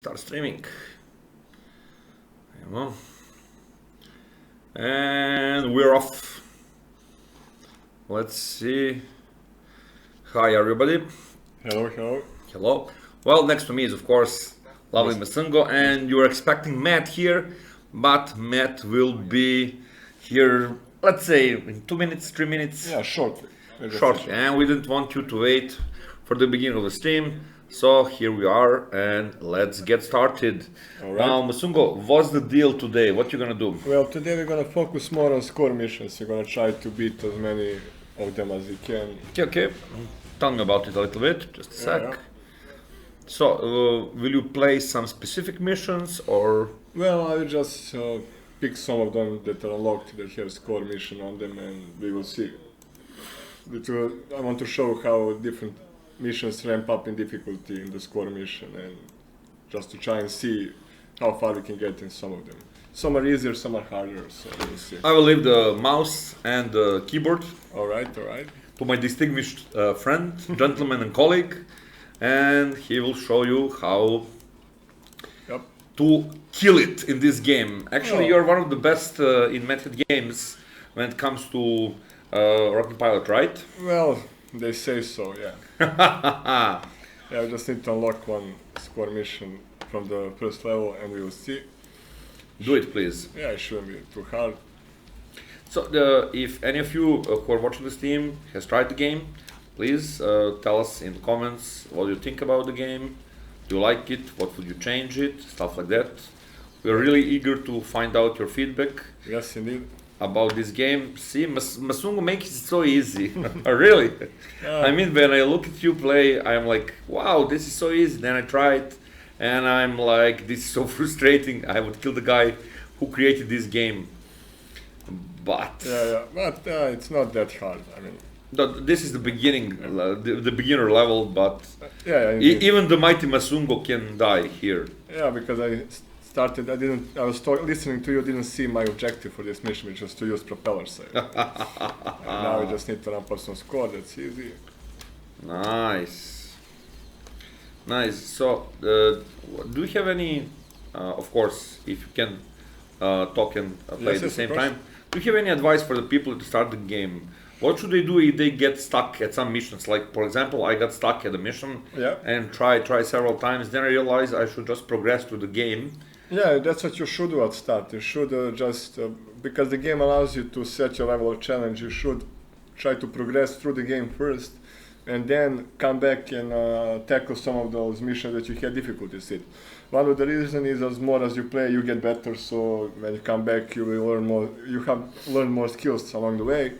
Start streaming. There we go. And we're off. Let's see. Hi everybody. Hello, hello. Hello. Well, next to me is of course lovely Msungo, and you're expecting Matt here, but Matt will be here, let's say in 2 minutes, 3 minutes. Yeah, shortly. Shortly. And we didn't want you to wait for the beginning of the stream. So here we are, and let's get started. All right. Now, Msungo, what's the deal today? What you gonna do? Well, today we're gonna focus more on score missions. We're gonna try to beat as many of them as we can. Okay. Tell me about it a little bit. Just a sec. Yeah. So, will you play some specific missions or? Well, I will just pick some of them that are unlocked that have score mission on them, and we will see. I want to show how different missions ramp up in difficulty in the score mission, and just to try and see how far we can get in some of them. Some are easier, some are harder, so we'll see. I will leave the mouse and the keyboard Alright. to my distinguished friend, gentleman and colleague, and he will show you how Yep. to kill it in this game. Actually, Oh. you're one of the best in method games when it comes to Rocket Pilot, right? Well, they say so, yeah. Yeah, I just need to unlock one score mission from the first level, and we will see. Do it, please. Yeah, it shouldn't be too hard. So, if any of you who are watching the stream has tried the game, please tell us in the comments what you think about the game. Do you like it? What would you change it? Stuff like that. We are really eager to find out your feedback Yes, indeed. about this game. See, Msungo makes it so easy. Really. I mean, when I look at you play, I'm like, wow, this is so easy. Then I try it, and I'm like, this is so frustrating. I would kill the guy who created this game. But Yeah, but it's not that hard. I mean, this is the beginning, the beginner level. But yeah, indeed. even the mighty Msungo can die here. Yeah, because I was listening to you, didn't see my objective for this mission, which was to use propellers. And now we just need to ramp up some score, that's easy. Nice. So, do you have any? Of course, if you can talk and play at the Yes, same of course. time, do you have any advice for the people to start the game? What should they do if they get stuck at some missions? Like, for example, I got stuck at a mission Yeah. and try several times. Then I realized I should just progress through the game. Yeah, that's what you should do at start. You should because the game allows you to set your level of challenge, you should try to progress through the game first, and then come back and tackle some of those missions that you had difficulties with. One of the reasons is as more as you play, you get better, so when you come back, you will learn more. You have learned more skills along the way.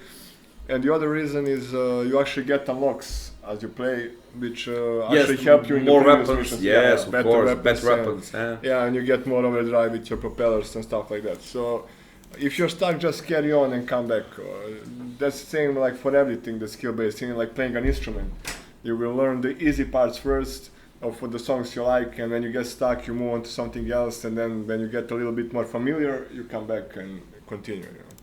And the other reason is you actually get unlocks as you play, which actually help you in more the previous weapons. missions. Yes, Yeah, of course, better weapons. Yeah, and you get more overdrive with your propellers and stuff like that. So if you're stuck, just carry on and come back. That's the same like for everything, the skill-based thing, like playing an instrument. You will learn the easy parts first for the songs you like, and when you get stuck, you move on to something else, and then when you get a little bit more familiar, you come back and continue. You know.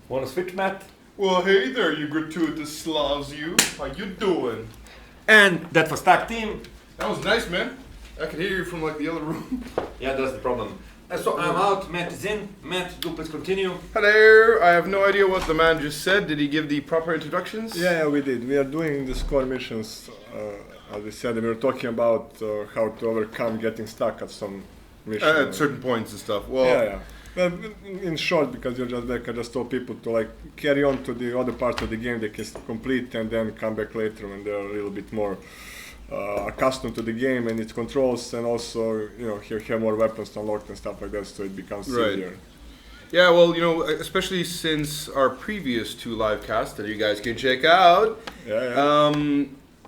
Want to switch, Matt? Well, hey there, you gratuitous Slavs, you. How you doing? And that was tag team. That was nice, man. I could hear you from like the other room. Yeah, that's the problem. So I'm out. Matt is in. Matt, do please continue. Hello. I have no idea what the man just said. Did he give the proper introductions? Yeah, we did. We are doing the score missions. As we said, we were talking about how to overcome getting stuck at some mission. At certain points and stuff. Well, Yeah. Well, in short, because you're just back, I just told people to like carry on to the other part of the game they can complete, and then come back later when they're a little bit more accustomed to the game and its controls, and also have more weapons unlocked and stuff like that, so it becomes Right. easier. Yeah, well, especially since our previous two live casts that you guys can check out, Yeah.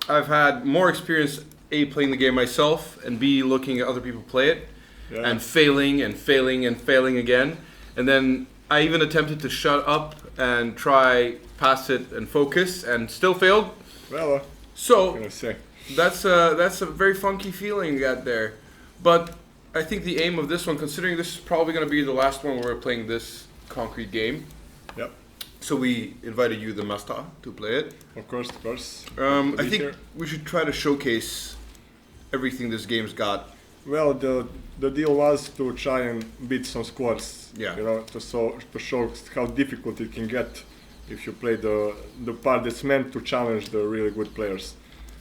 I've had more experience, A, playing the game myself, and B, looking at other people play it. Yeah. And failing and failing and failing again. And then I even attempted to shut up and try pass it and focus and still failed. Well, I'm So gonna say. that's a very funky feeling you got there. But I think the aim of this one, considering this is probably going to be the last one where we're playing this concrete game, Yep. so we invited you, the Master, to play it. Of course. I think we should try to showcase everything this game's got Well, the deal was to try and beat some scores. Yeah. You know, to show how difficult it can get if you play the part that's meant to challenge the really good players.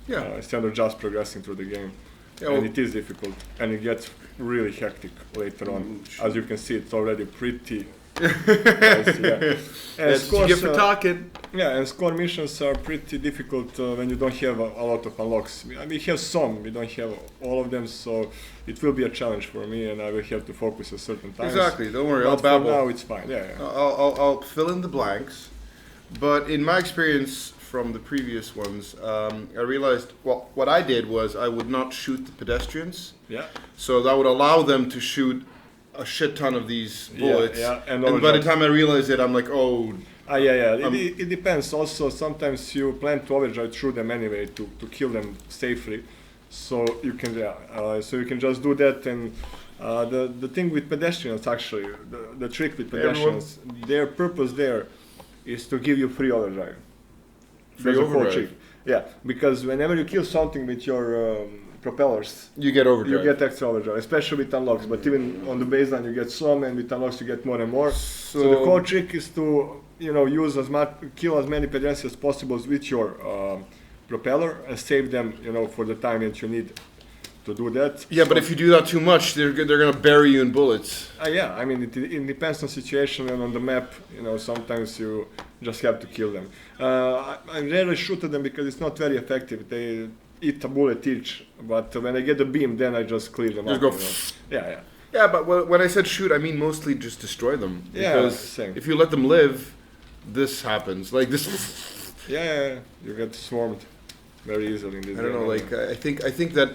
Yeah. Instead of just progressing through the game. Yeah, And well- it is difficult, and it gets really hectic later on. As you can see, it's already pretty. Nice, yeah. And That's what you get for talking. yeah, and score missions are pretty difficult when you don't have a lot of unlocks. We have some, we don't have all of them, so it will be a challenge for me, and I will have to focus at certain times. Exactly. Don't worry. But I'll for babble. now, it's fine. Yeah, yeah. I'll fill in the blanks. But in my experience from the previous ones, I realized what I did was I would not shoot the pedestrians. Yeah. So that would allow them to shoot a shit ton of these bullets. Yeah, And and by the overdrive. time I realized it, I'm like, oh, Yeah. It depends. Also, sometimes you plan to overdrive through them anyway to kill them safely. So you can, so you can just do that. And the thing with pedestrians, actually, the trick with pedestrians, their purpose there is to give you free overdrive. Free That's the whole overdrive. trick. Yeah, because whenever you kill something with your propellers, you get overdrive. you get extra overdrive, especially with unlocks. But even on the baseline, you get some, and with unlocks, you get more and more. So the whole trick is to use kill as many pedestrians as possible with your propeller and save them, for the time that you need to do that. Yeah, but if you do that too much, they're gonna bury you in bullets. Yeah, I mean, it depends on situation and on the map. Sometimes you just have to kill them. I rarely shoot at them because it's not very effective. They eat a bullet each, but when I get the beam, then I just clear them Just up. go. Yeah. Yeah, but when I said shoot, I mean mostly just destroy them. Yeah, Because same. if you let them live, this happens. Like this. Yeah, you get swarmed very easily in this I don't know. game. Like I think that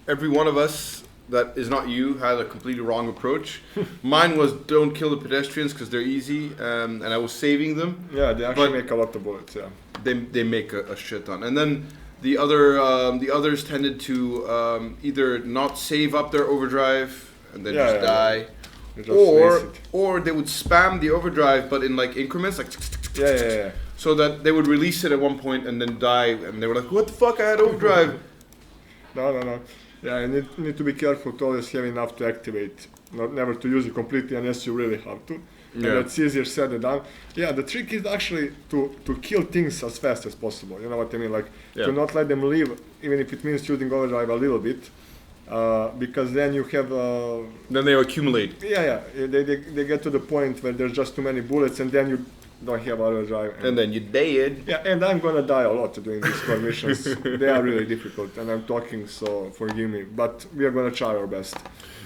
every one of us that is not you had a completely wrong approach. Mine was don't kill the pedestrians because they're easy, and I was saving them. Yeah, they actually but- make a lot of bullets. Yeah. They make a shit ton, and then the others tended to either not save up their overdrive and then Yeah, just yeah. die, You just waste it. or they would spam the overdrive but in like increments, like Yeah. so that they would release it at one point and then die, and they were like, "What the fuck? I had overdrive." No. Yeah, you need to be careful to always have enough to activate, never to use it completely unless you really have to. And Yeah. that's easier said than done. Yeah, the trick is actually to kill things as fast as possible. You know what I mean? Like Yeah. to not let them live, even if it means using overdrive a little bit, because then you have. Then they accumulate. Yeah. They get to the point where there's just too many bullets, and then you don't have overdrive. And then you dead. Yeah, and I'm gonna die a lot doing these core missions. They are really difficult, and I'm talking, so forgive me. But we are gonna try our best.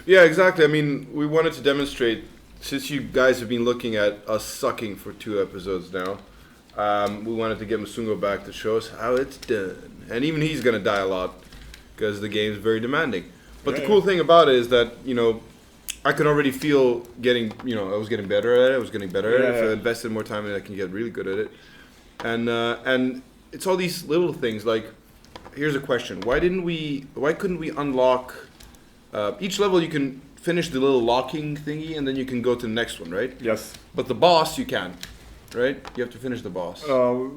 Yeah, exactly. I mean, we wanted to demonstrate, since you guys have been looking at us sucking for 2 episodes now, we wanted to get Msungo back to show us how it's done. And even he's going to die a lot, because the game's very demanding. But the cool thing about it is that, I can already feel I was getting better at it. If I invested more time in it, I can get really good at it. And it's all these little things, like, here's a question. Why couldn't we unlock... each level you can finish the little locking thingy and then you can go to the next one, right? Yes. But the boss you can't, right? You have to finish the boss.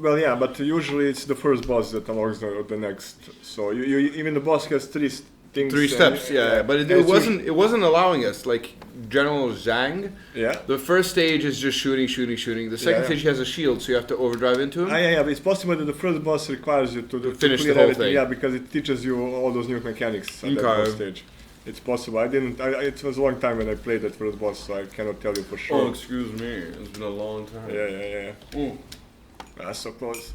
Well, yeah, but usually it's the first boss that unlocks the next. So you even the boss has things. 3 steps, yeah. But it wasn't allowing us. Like General Zhang, Yeah. the first stage is just shooting. The second Yeah. stage has a shield, so you have to overdrive into him. Yeah, but it's possible that the first boss requires you to finish clear the whole everything. thing. Yeah, because it teaches you all those new mechanics at that Okay. first stage. It's possible. It was a long time when I played that first boss, so I cannot tell you for sure. Oh, excuse me. It's been a long time. Yeah. Mm. That's so close.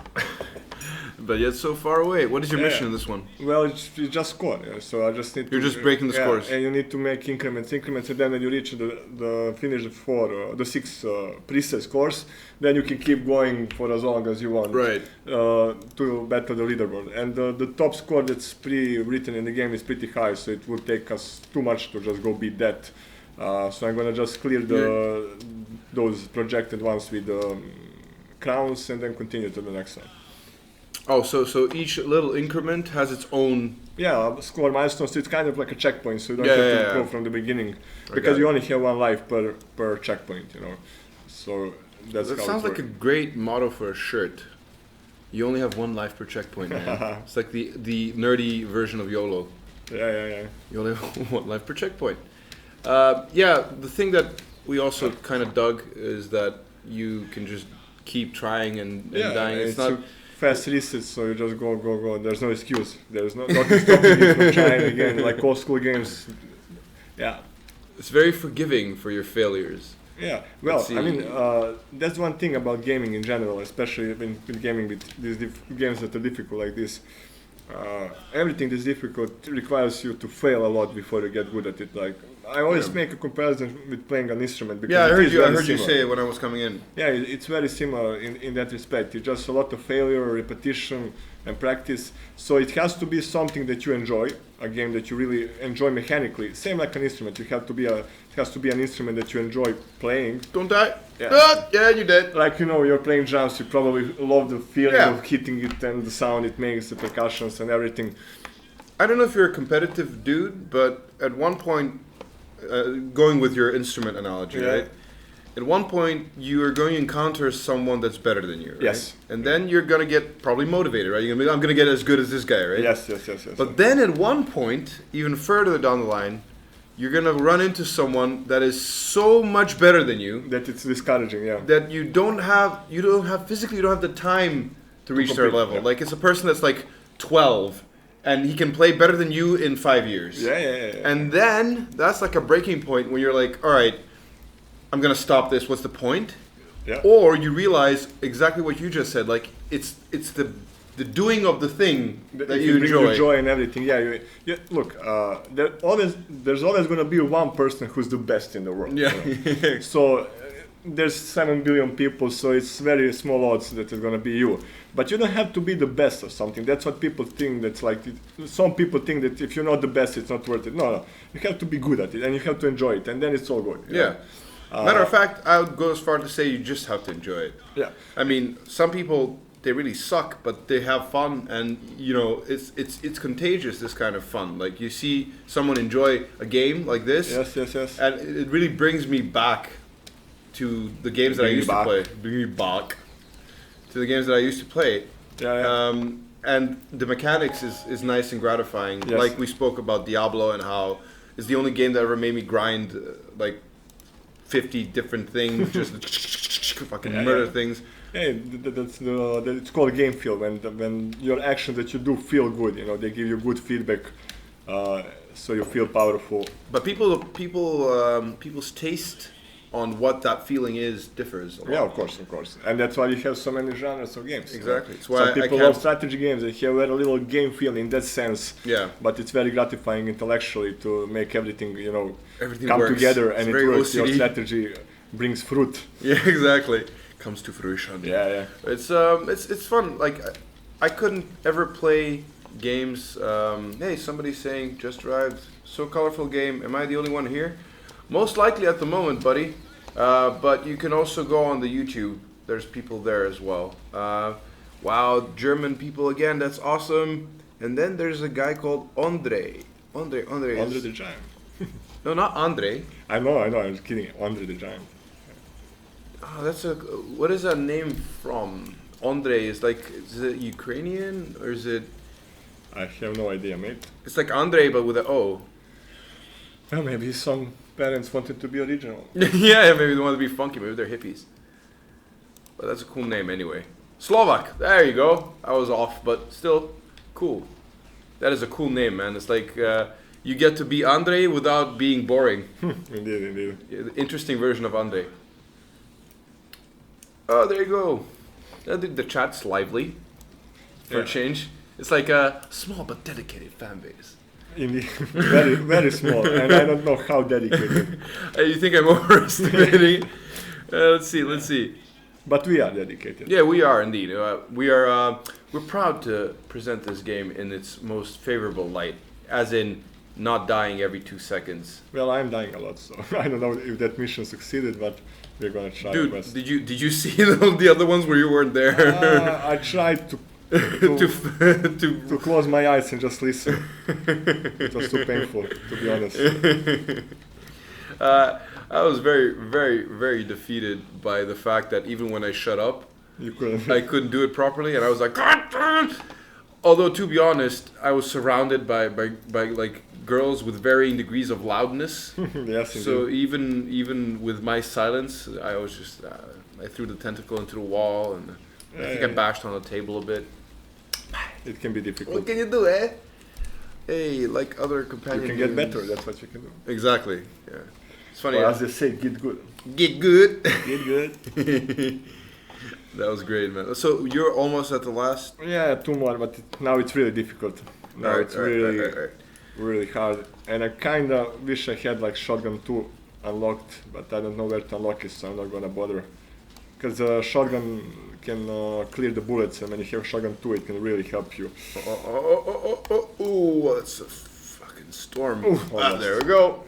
But yet so far away. What is your Yeah. mission in this one? Well, you just score. Yeah, so I just need. You're to, just breaking the scores. And you need to make increments, and then when you reach the finish the 6 preset scores, then you can keep going for as long as you want. Right. To better the leaderboard, and the top score that's pre-written in the game is pretty high, so it would take us too much to just go beat that. So I'm gonna just clear those projected ones with crowns, and then continue to the next one. Oh, so each little increment has its own... Yeah, score milestones. It's kind of like a checkpoint, so you don't Yeah, have to yeah, go yeah. from the beginning got because it. you only have 1 life per checkpoint. So that's That how sounds it like a works. great motto for a shirt. You only have 1 life per checkpoint, man. It's like the nerdy version of YOLO. Yeah. You only have 1 life per checkpoint. Yeah, the thing that we also kind of dug is that you can just keep trying and dying. It's not fast reset, so you just go. There's no excuse. There's nothing stopping you from trying again, like old school games. Yeah. It's very forgiving for your failures. Yeah, well, I mean, that's one thing about gaming in general, especially when gaming with these games that are difficult like this. Everything that's difficult requires you to fail a lot before you get good at it. Like, I always make a comparison with playing an instrument. Because I heard you say it when I was coming in. Yeah, it's very similar in that respect. It's just a lot of failure, repetition, and practice. So it has to be something that you enjoy, a game that you really enjoy mechanically. Same like an instrument. It has to be an instrument that you enjoy playing. Don't die. Yeah. Yeah, you did. Like, you're playing drums, you probably love the feeling of hitting it and the sound it makes, the percussions and everything. I don't know if you're a competitive dude, but at one point, going with your instrument analogy, right? At one point, you are going to encounter someone that's better than you, right? Yes. And then you're going to get probably motivated, right? You're going to be, I'm going to get as good as this guy, right? Yes. But then at one point, even further down the line, you're going to run into someone that is so much better than you. That it's discouraging, yeah. That you don't have the time to reach their level. Yeah. Like, it's a person that's like 12, and he can play better than you in 5 years. Yeah. And then, that's like a breaking point when you're like, all right, I'm going to stop this. What's the point? Yeah. Or you realize exactly what you just said. Like, it's the doing of the thing that you brings enjoy. You joy and everything. Yeah. Look, there's always going to be one person who's the best in the world. Yeah. So there's 7 billion people, so it's very small odds that it's going to be you. But you don't have to be the best or something. That's what people think. That's like some people think that if you're not the best, it's not worth it. No. You have to be good at it, and you have to enjoy it, and then it's all good. Yeah. Matter of fact, I would go as far to say you just have to enjoy it. Yeah. I mean, some people, they really suck, but they have fun, and it's contagious, this kind of fun. Like, you see someone enjoy a game like this. Yes. And it really brings me back to the games that I used to play. Bring me back to the games that I used to play. Yeah. And the mechanics is nice and gratifying. Yes. Like we spoke about Diablo and how it's the only game that ever made me grind like 50 different things, just fucking murder things. Yeah, it's called game feel when your actions that you do feel good. They give you good feedback, so you feel powerful. But people's taste on what that feeling is differs a lot. Yeah, of course, and that's why you have so many genres of games. Exactly. It's why some people love strategy games. They have very little game feel in that sense. Yeah. But it's very gratifying intellectually to make everything everything come works. together, It's and it very works. Your OCD. strategy brings fruit. Yeah, exactly. Comes to fruition. Yeah. It's fun. Like, I couldn't ever play games. Hey, somebody's saying just arrived. So colorful game. Am I the only one here? Most likely at the moment, buddy. But you can also go on the YouTube. There's people there as well. Wow, German people again. That's awesome. And then there's a guy called Andre. Andre the Giant. No, not Andre. I know. I was kidding. Andre the Giant. Oh, what is that name from? Andre is it Ukrainian or is it? I have no idea, mate. It's like Andre but with an O. Well, maybe some parents wanted to be original. Yeah, maybe they want to be funky. Maybe they're hippies. But that's a cool name anyway. Slovak. There you go. I was off, but still cool. That is a cool name, man. It's like you get to be Andre without being boring. Indeed. Yeah, the interesting version of Andre. Oh, there you go. The chat's lively for a change. It's like a small but dedicated fan base. Indeed. Very, very small, and I don't know how dedicated. You think I'm overestimating? Let's see. But we are dedicated. Yeah, we are indeed. We're proud to present this game in its most favorable light, as in not dying every 2 seconds. Well, I'm dying a lot, so I don't know if that mission succeeded, but we're gonna try. Dude, our best. did you see the other ones where you weren't there? I tried to close my eyes and just listen. It was too painful, to be honest. I was very, very, very defeated by the fact that even when I shut up, You couldn't. I couldn't do it properly, and I was like, God damn it! Although to be honest, I was surrounded by like girls with varying degrees of loudness. Yes, So indeed. even with my silence, I was just I threw the tentacle into the wall, and I think I bashed on the table a bit. It can be difficult. What can you do, eh? Hey, like other companion You can get games. better. That's what you can do. Exactly. Yeah. It's funny. Well, as they say, get good. Get good. Get good. That was great, man. So you're almost at the last. Yeah, 2 more, but now it's really difficult. Now Right, it's right, really, right. really hard. And I kind of wish I had like Shotgun 2 unlocked, but I don't know where to unlock it, so I'm not gonna bother. Because Shotgun can clear the bullets, and when you have Shotgun 2, it can really help you. Oh, that's a fucking storm. Almost. There we go.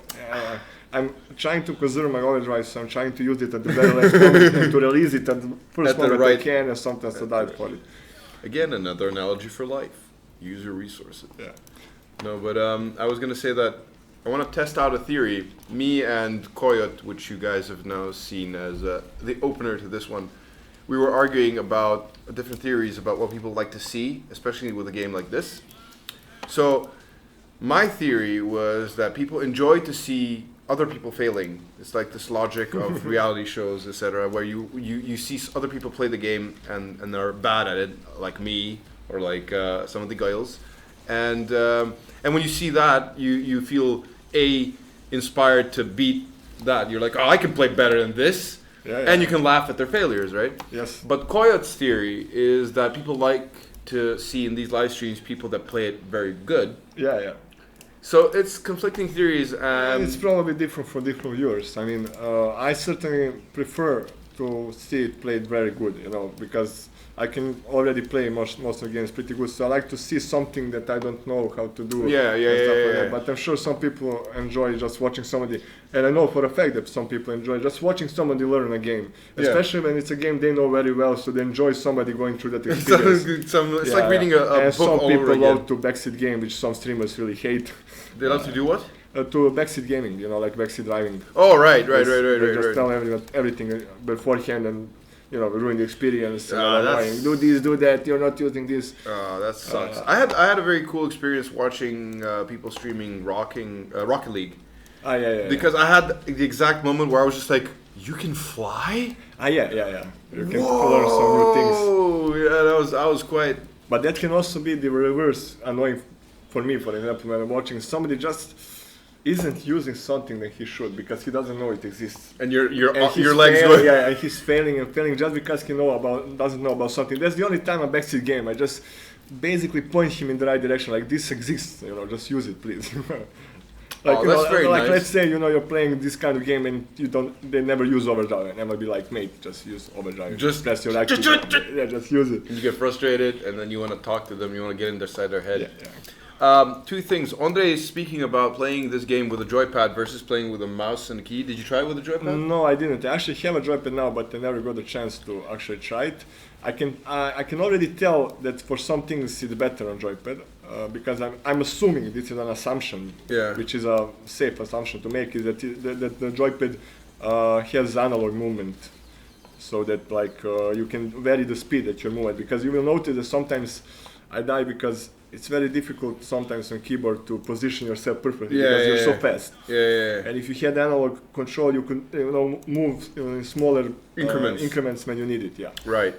I'm trying to preserve my overdrive, so I'm trying to use it at the very last moment and to release it at the first At the moment right- I can, and sometimes to die for it. Again, another analogy for life. Use your resources. Yeah. No, but I was gonna say that I want to test out a theory. Me and Coyote, which you guys have now seen as the opener to this one, we were arguing about different theories about what people like to see, especially with a game like this. So my theory was that people enjoy to see other people failing. It's like this logic of reality shows, etc., where you see other people play the game and they're bad at it, like me or like some of the guys. And when you see that, you feel inspired to beat that. You're like, oh, I can play better than this, Yeah. and you can laugh at their failures, right? Yes. But Coyote's theory is that people like to see in these live streams people that play it very good. Yeah. So it's conflicting theories. It's probably different for different viewers. I mean, I certainly prefer to see it played very good, because I can already play most of the games pretty good. So I like to see something that I don't know how to do. Yeah. That. But I'm sure some people enjoy just watching somebody, and I know for a fact that some people enjoy just watching somebody learn a game, especially when it's a game they know very well. So they enjoy somebody going through that experience. It's like reading a and book some all over people again. love to backseat game, which some streamers really hate. They love to do what? To backseat gaming, like backseat driving. Oh, right. They just Right. tell everyone everything beforehand and ruin the experience. that's- Do this, do that. You're not using this. That sucks. I had a very cool experience watching people streaming Rocket League. Yeah. Because I had the exact moment where I was just like, you can fly? Yeah. You can learn some new things. Oh, yeah, I was quite. But that can also be the reverse annoying for me. For example, when I'm watching somebody just isn't using something that he should because he doesn't know it exists. And your he's legs failing, go. and he's failing just because he doesn't know about something. That's the only time I backseat game. I just basically point him in the right direction, like this exists. Just use it, please. That's very nice. Let's say you're playing this kind of game and they never use overdrive, and I might be like, mate, just use overdrive. Just- press your active. Yeah, just use it. And you get frustrated, and then you want to talk to them. You want to get inside their head. Yeah. Two things. Andre is speaking about playing this game with a joypad versus playing with a mouse and a key. Did you try it with a joypad? No, I didn't. I actually have a joypad now, but I never got the chance to actually try it. I can already tell that for some things it's better on joypad because I'm assuming this is an assumption, Yeah. which is a safe assumption to make, is that the joypad has analog movement, so that you can vary the speed that you move at. Because you will notice that sometimes I die because it's very difficult sometimes on keyboard to position yourself perfectly because you're so fast. Yeah. And if you had analog control, you could move in smaller Increments. when you need it. Yeah. Right.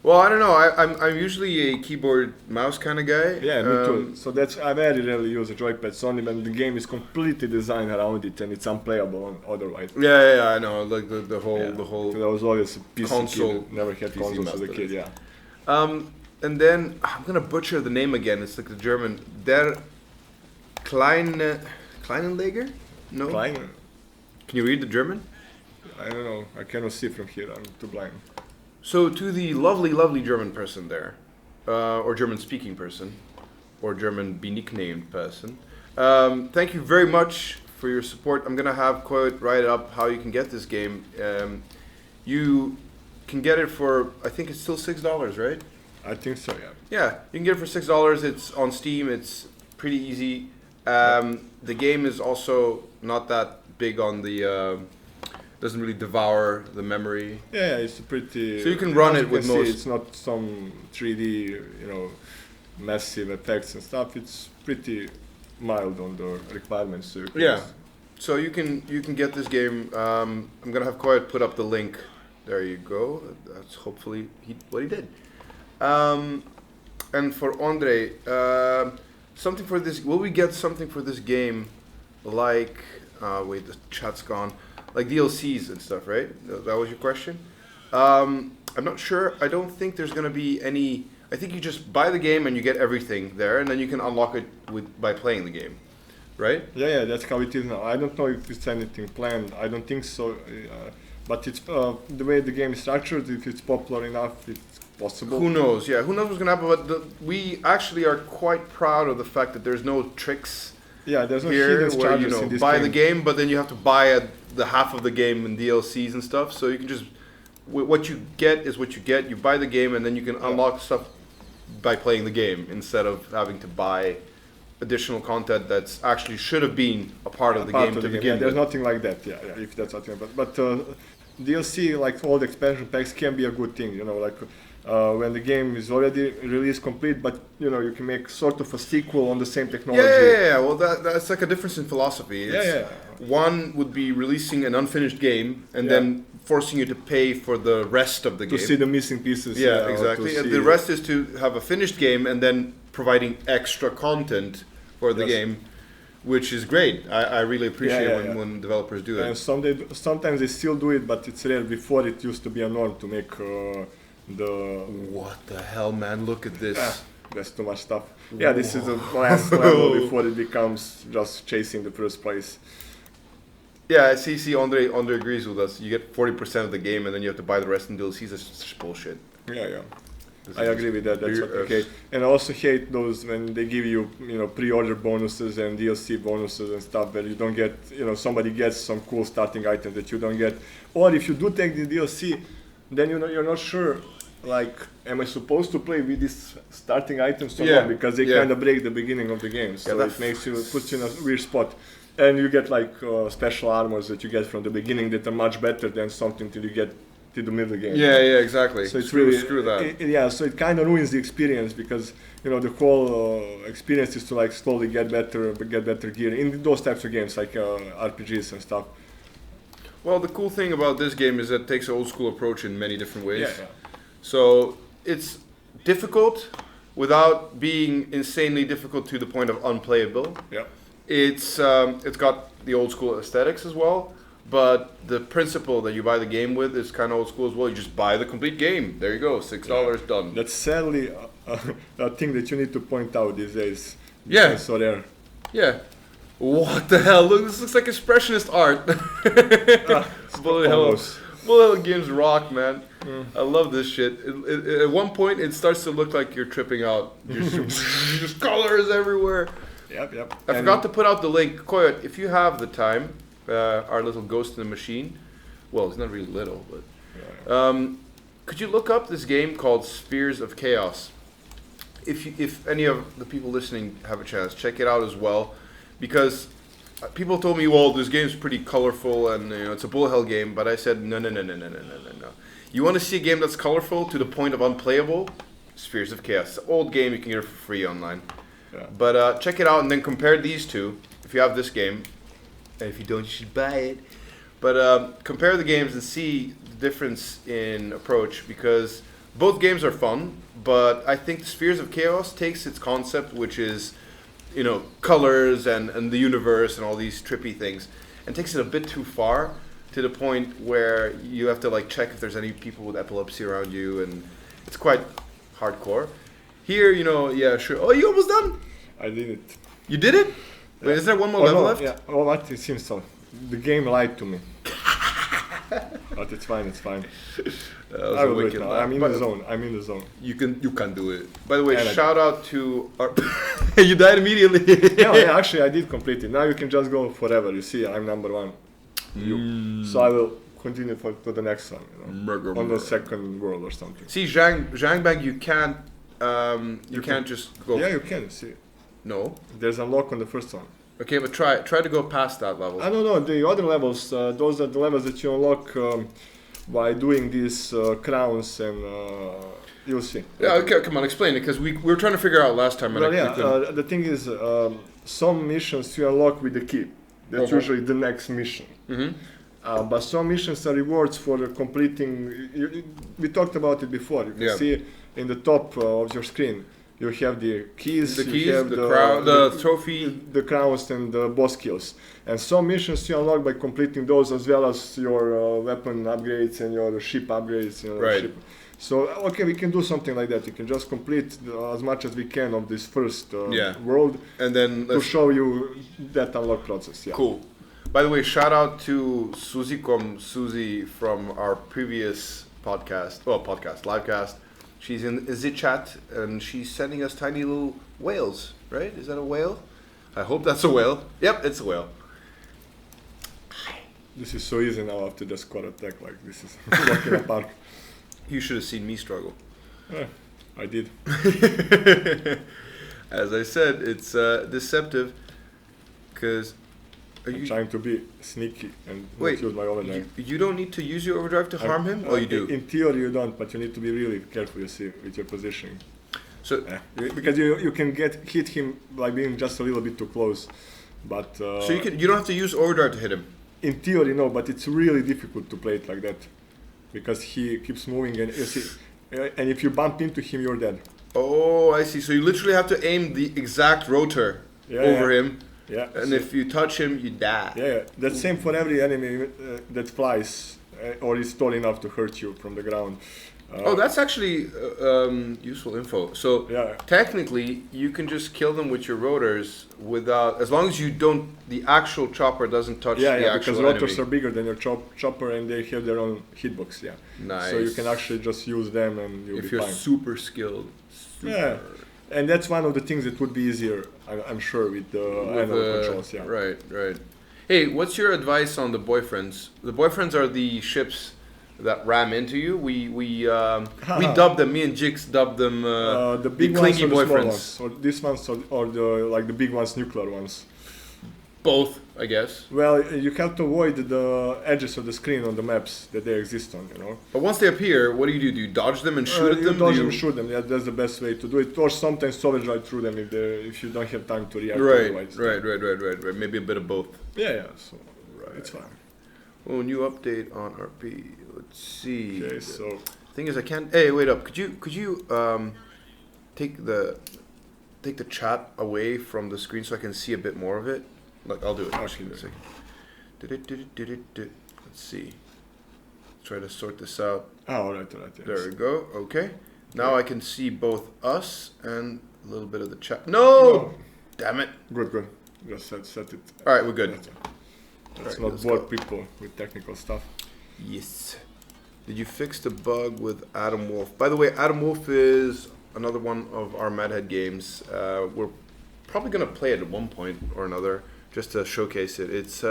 Well, I don't know. I'm usually a keyboard mouse kind of guy. Yeah, me too. So I very rarely use a joypad. It's only when the game is completely designed around it and it's unplayable otherwise. Yeah. I know. Like the whole. So I was always a PC console- kid. Never had PC consoles as a master. kid. Yeah. And then I'm gonna butcher the name again. It's like the German Der Kleinenleger. No. Klein? Can you read the German? I don't know. I cannot see from here. I'm too blind. So to the lovely German person there, or German-speaking person, or German be-nicknamed person, thank you very much for your support. I'm gonna have Quote write up how you can get this game. You can get it for, I think it's still $6, right? I think so. Yeah. Yeah, you can get it for $6. It's on Steam. It's pretty easy. The game is also not that big on the. Doesn't really devour the memory. Yeah, it's pretty. So you can run as it you with can see, most- It's not some 3D, massive effects and stuff, it's pretty mild on the requirements. So Yeah. So you can get this game. I'm gonna have Koyat put up the link. There you go. That's hopefully what he did. And for Andre, something for this. Will we get something for this game, like? Wait, the chat's gone. Like DLCs and stuff, right? That was your question. I'm not sure. I don't think there's gonna be any. I think you just buy the game and you get everything there, and then you can unlock it by playing the game, right? Yeah, that's how it is now. I don't know if it's anything planned. I don't think so. But it's the way the game is structured. If it's popular enough, it's possible. Who knows? Yeah, who knows what's gonna happen? But we actually are quite proud of the fact that there's no tricks. Yeah, there's no Here, hidden where charges in this buy game. the game, but then you have to buy the half of the game in DLCs and stuff. So you can just what you get is what you get. You buy the game, and then you can unlock stuff by playing the game instead of having to buy additional content that's actually should have been a part of the game to begin with. There's nothing like that. Yeah, if that's what you mean. But DLC, like all the expansion packs, can be a good thing. You know, like when the game is already released complete, but you know you can make sort of a sequel on the same technology. Yeah. Well, that's like a difference in philosophy. Yeah. One would be releasing an unfinished game and then forcing you to pay for the rest of the game. To see the missing pieces. Yeah, exactly. And the rest is to have a finished game and then providing extra content for the game, which is great. I really appreciate when developers do that. And sometimes they still do it, but it's rare. Before it used to be a norm to make the... What the hell, man? Look at this. That's too much stuff. Yeah, this is the last level before it becomes just chasing the first place. Yeah, see, Andre agrees with us. You get 40% of the game and then you have to buy the rest in DLCs. That's just bullshit. Yeah. I agree with that. That's what I hate. And I also hate those when they give you, pre-order bonuses and DLC bonuses and stuff where you don't get, somebody gets some cool starting items that you don't get. Or if you do take the DLC, then you're not sure, like, am I supposed to play with these starting items or not? Because they kind of break the beginning of the game. So it puts you in a weird spot. And you get like special armors that you get from the beginning that are much better than something till you get to the middle game. Yeah, exactly. So it's screw that. So it kind of ruins the experience because the whole experience is to like slowly get better gear in those types of games like RPGs and stuff. Well, the cool thing about this game is that it takes an old school approach in many different ways. Yeah. So it's difficult without being insanely difficult to the point of unplayable. Yeah. It's got the old school aesthetics as well, but the principle that you buy the game with is kind of old school as well. You just buy the complete game. There you go, $6 done. That's sadly a thing that you need to point out these days. Yeah. It's so rare. Yeah. What the hell? Look, this looks like expressionist art. Bullet Hell games rock, man. I love this shit. At one point, it starts to look like you're tripping out. Just colors everywhere. Yep. I forgot to put out the link. Koyot, if you have the time, our little ghost in the machine. Well, it's not really little, but could you look up this game called Spheres of Chaos? If any of the people listening have a chance, check it out as well, because people told me, well, this game's pretty colorful and it's a bullet hell game, but I said no. You want to see a game that's colorful to the point of unplayable? Spheres of Chaos. It's an old game, you can get it for free online. Yeah. But check it out and then compare these two. If you have this game, and if you don't, you should buy it. But compare the games and see the difference in approach, because both games are fun, but I think Spheres of Chaos takes its concept, which is, colors and the universe and all these trippy things, and takes it a bit too far to the point where you have to like check if there's any people with epilepsy around you, and it's quite hardcore. Here, yeah, sure. Oh, you almost done? I did it. You did it? Wait, is there one more level left? Yeah. Oh, what? It seems so. The game lied to me. But it's fine. I will do it now. I'm in the zone. You can do it. By the way, shout out to our... You died immediately. Yeah, actually I did complete it. Now you can just go forever. You see, I'm number one. So I will continue to the next one. On the second world or something. See, Zhangbang, you can't... you can't just go... Yeah, you can, see. No. There's a lock on the first one. Okay, but try to go past that level. I don't know, the other levels, those are the levels that you unlock by doing these crowns and you'll see. Yeah, okay, come on, explain it, because we were trying to figure out last time. And Well, we yeah, couldn't. the thing is, some missions you unlock with the key. That's Okay. usually the next mission. But some missions are rewards for completing. We talked about it before. You can Yeah. see in the top of your screen, you have the keys, The you keys, have the trophy. the crowns, and the boss kills. And some missions you unlock by completing those, as well as your weapon upgrades and your ship upgrades. Right. Ship. So okay, we can do something like that. We can just complete as much as we can of this first world And then to show you that unlock process. Yeah. Cool. By the way, shout out to Susie from our previous livecast. She's in Zit Chat, and she's sending us tiny little whales, right? Is that a whale? I hope that's a whale. Yep, it's a whale. This is so easy now after the squad attack. Like this is walking apart. You should have seen me struggle. I did. As I said, it's deceptive, because I'm trying to be sneaky and Wait, not use my overdrive. you don't need to use your overdrive to harm him? Oh, you do? In theory you don't, but you need to be really careful, you see, with your positioning. So, Because you can hit him by being just a little bit too close. But so you don't have to use overdrive to hit him? in theory no, but it's really difficult to play it like that. Because he keeps moving and you see, and if you bump into him you're dead. Oh, I see. So you literally have to aim the exact rotor over him. Yeah. And so- if you touch him, you die. Yeah, that's same for every enemy that flies or is tall enough to hurt you from the ground. Oh, that's actually useful info. So Yeah. technically, you can just kill them with your rotors without, as long as you don't, the actual chopper doesn't touch Yeah, the yeah, actual because rotors enemy. are bigger than your chopper and they have their own hitbox. Yeah. Nice. So you can actually just use them and you'll if be you're fine. super skilled. Yeah, and that's one of the things that would be easier, I'm sure, with the analog controls. Yeah. Right, right. Hey, what's your advice on the boyfriends? The boyfriends are the ships that ram into you. We dubbed them. Me and Jix dubbed them The big the ones clingy or the small boyfriends. ones, or these ones, or the like the big ones, nuclear ones. Both, I guess. Well, you have to avoid the edges of the screen on the maps that they exist on. You know. But once they appear, what do? Do you dodge them and shoot at You them? dodge Do them, you- shoot them. Yeah, that's the best way to do it. Or sometimes overdrive through them if you don't have time to react. Right, otherwise. right. Maybe a bit of both. Yeah, yeah. So it's fine. Oh, new update on RP. Let's see. Okay, so Thing is, I can't. Hey, wait up. Could you take the chat away from the screen so I can see a bit more of it? Like, I'll do it. Just give me a second. Let's see. Try to sort this out. all right. Yes. There we go. Okay. Now I can see both us and a little bit of the chat. No! Damn it. Good. Just set it. All right, we're good. Let's Alright, not let's bore go. people with technical stuff. Yes. Did you fix the bug with Adam Wolf? By the way, Adam Wolf is another one of our Madhead games. We're probably going to play it at one point or another just to showcase it. It's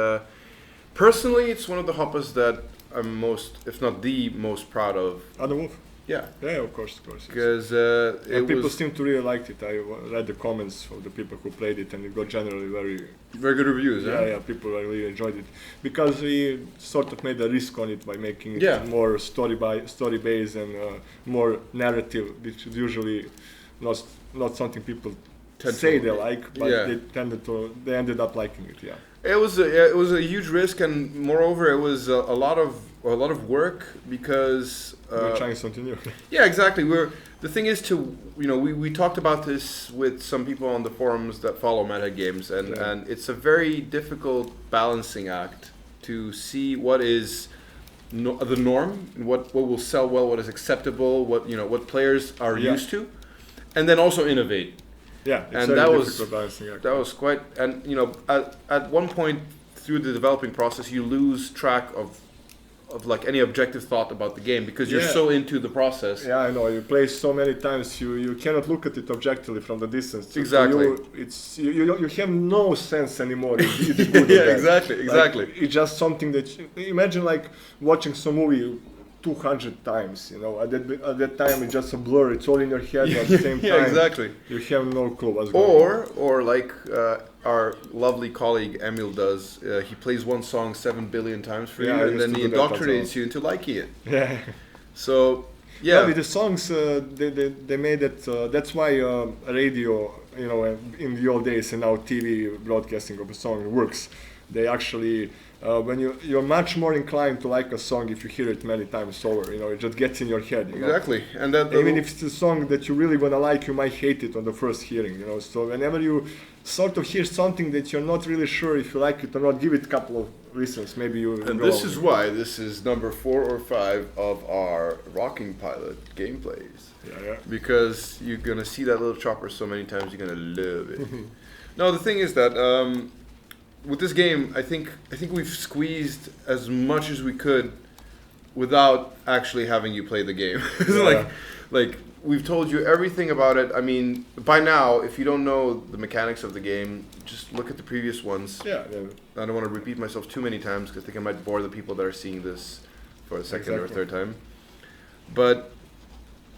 personally, it's one of the hoppas that I'm most, if not the most proud of. Adam Wolf? Yeah, Yeah, of course. because And it people was seem to really like it. I read the comments of the people who played it, and it got generally very good reviews. yeah. People really enjoyed it because we sort of made a risk on it by making it Yeah. more story based and more narrative, which is usually not something people Tend say to- they like, but yeah. they ended up liking it. Yeah. It was a huge risk, and moreover, it was a lot of work because We're trying something new. yeah, exactly. The thing is we talked about this with some people on the forums that follow Meta games, and it's a very difficult balancing act to see what is the norm, what will sell well, what is acceptable, what players are Yeah. used to, and then also innovate. Yeah, it's And very that was- difficult balancing act. That was quite, and at one point through the developing process, you lose track of like any objective thought about the game because you're Yeah. so into the process. Yeah, I know. You play so many times, you cannot look at it objectively from the distance. So Exactly. You have no sense anymore. Is it good or Yeah, bad. exactly. Like, it's just something that imagine like watching some movie 200 times, you know. At that time, it's just a blur. It's all in your head at the same time. Yeah, exactly. You have no clue what's going on. Or like our lovely colleague Emil does, he plays one song 7 billion times for you, I and used then to he do that as indoctrinates well. you into liking it. Yeah. So, yeah. With the songs, they made it. That's why radio, you know, in the old days and now TV broadcasting of a song works. They actually, when you're much more inclined to like a song if you hear it many times over. You know, it just gets in your head. You know? Exactly, and that Even if it's a song that you really gonna like, you might hate it on the first hearing. You know, so whenever you sort of hear something that you're not really sure if you like it or not, give it a couple of listens. Maybe you. And this is why this is number 4 or 5 of our Rocking Pilot gameplays. Yeah. Because you're gonna see that little chopper so many times, you're gonna love it. No, the thing is that with this game, I think we've squeezed as much as we could without actually having you play the game. like we've told you everything about it. I mean, by now, if you don't know the mechanics of the game, just look at the previous ones. Yeah. I don't want to repeat myself too many times because I think I might bore the people that are seeing this for a second or third time. But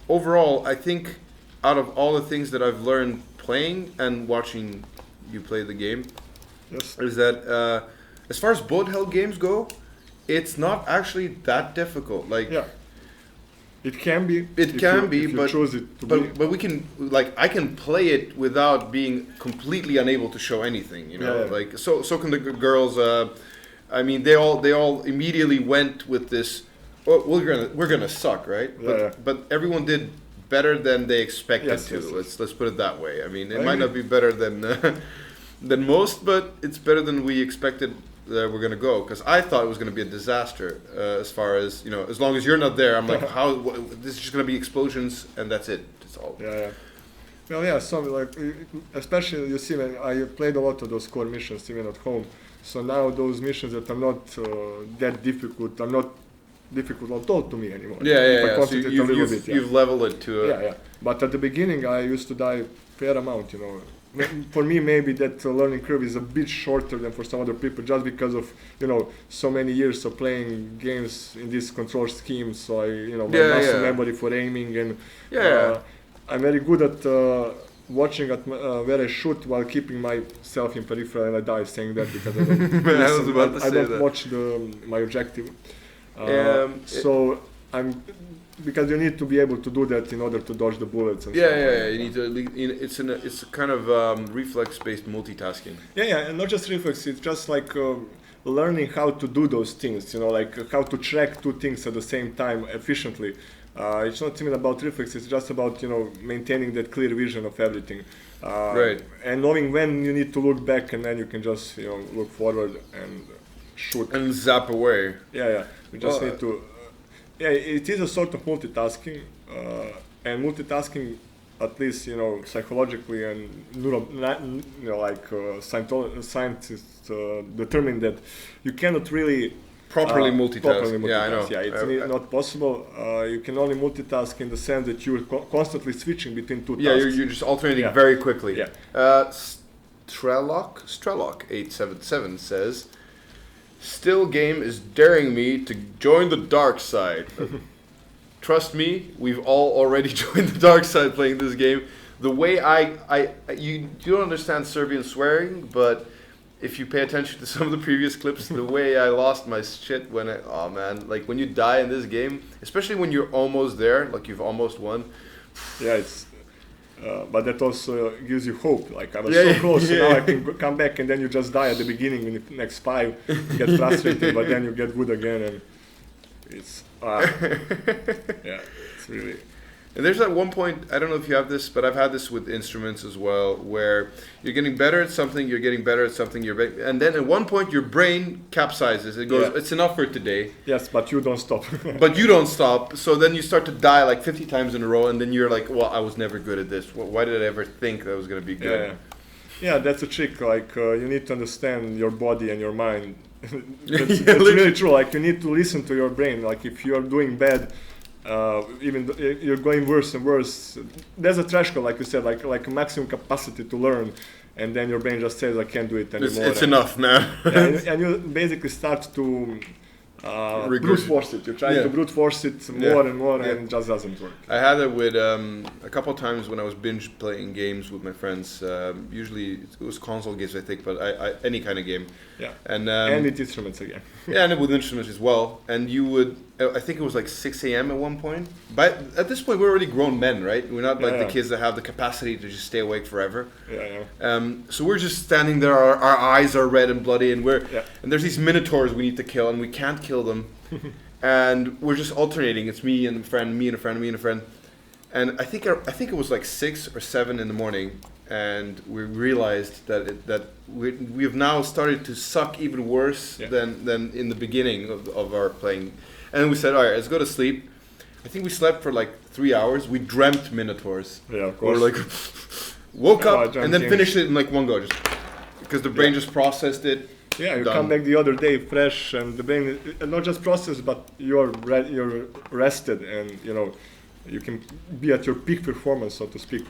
overall, I think out of all the things that I've learned playing and watching you play the game, is that as far as bullet hell games go, it's not actually that difficult. Like, it can be. It can be, if you but choose it to be. but we can, like, I can play it without being completely unable to show anything. You know, like so can the girls. I mean, they all immediately went with this. Oh, we're gonna suck, right? But everyone did better than they expected to. Let's put it that way. I mean, it might not be better than most, but it's better than we expected that we're going to go. Because I thought it was going to be a disaster as far as, you know, as long as you're not there, I'm like, this is just going to be explosions and that's it. That's all. Well, something like, especially you see, when I played a lot of those core missions even at home. So now those missions that are not that difficult are not difficult at all to me anymore. So you've leveled it to But at the beginning, I used to die fair amount, you know. For me, maybe that learning curve is a bit shorter than for some other people, just because of, you know, so many years of playing games in this control scheme. So my muscle memory for aiming, and I'm very good at watching at where I shoot while keeping myself in peripheral, and I die saying that because I don't watch my objective. So because you need to be able to do that in order to dodge the bullets. And You need to. It's a kind of reflex-based multitasking. And not just reflex. It's just like learning how to do those things. You know, like how to track two things at the same time efficiently. It's not even about reflex. It's just about, you know, maintaining that clear vision of everything. And knowing when you need to look back, and then you can just, you know, look forward and shoot and zap away. We just need to. It is a sort of multitasking, and multitasking, at least, you know, psychologically and scientists determine that you cannot really properly multitask. I know. It's not possible. You can only multitask in the sense that you're constantly switching between two tasks. You're just alternating very quickly. Strelok 877 says, "Still game is daring me to join the dark side." Trust me, we've all already joined the dark side playing this game. The way you don't understand Serbian swearing, but if you pay attention to some of the previous clips, the way I lost my shit like when you die in this game, especially when you're almost there, like you've almost won. It's. But that also gives you hope. Like, I was so close, so now I can come back, and then you just die at the beginning in the next 5, you get frustrated, but then you get good again, and it's it's really. And there's that one point, I don't know if you have this, but I've had this with instruments as well, where you're getting better at something, and then at one point your brain capsizes. It goes, it's enough for today. Yes, but you don't stop. But you don't stop, so then you start to die like 50 times in a row, and then you're like, well, I was never good at this. Why did I ever think that I was going to be good? Yeah, that's a trick. Like, you need to understand your body and your mind. That's really true. Like, you need to listen to your brain. Like, if you're doing bad, even you're going worse and worse, there's a threshold, like you said, like a maximum capacity to learn, and then your brain just says, I can't do it anymore. It's enough, man. And you basically start to brute force it. You try to brute force it more and more, and it just doesn't work. I had it with a couple of times when I was binge playing games with my friends. Usually it was console games, I think, but I any kind of game. Yeah. And with instruments again. yeah, and with instruments as well. And you would, I think it was like 6 a.m. at one point. But at this point, we're already grown men, right? We're not like the kids that have the capacity to just stay awake forever. So we're just standing there. Our eyes are red and bloody, and and there's these minotaurs we need to kill, and we can't kill them. And we're just alternating. It's me and a friend, me and a friend, me and a friend. And I think it was like 6 or 7 in the morning, and we realized that we have now started to suck even worse than in the beginning of our playing. And we said, all right, let's go to sleep. I think we slept for like 3 hours. We dreamt minotaurs. Yeah, of course. We were like, woke up and then finished it in like one go, just because the brain just processed it. Yeah, you come back the other day fresh, and the brain not just processed, but you're rested, and you can be at your peak performance, so to speak,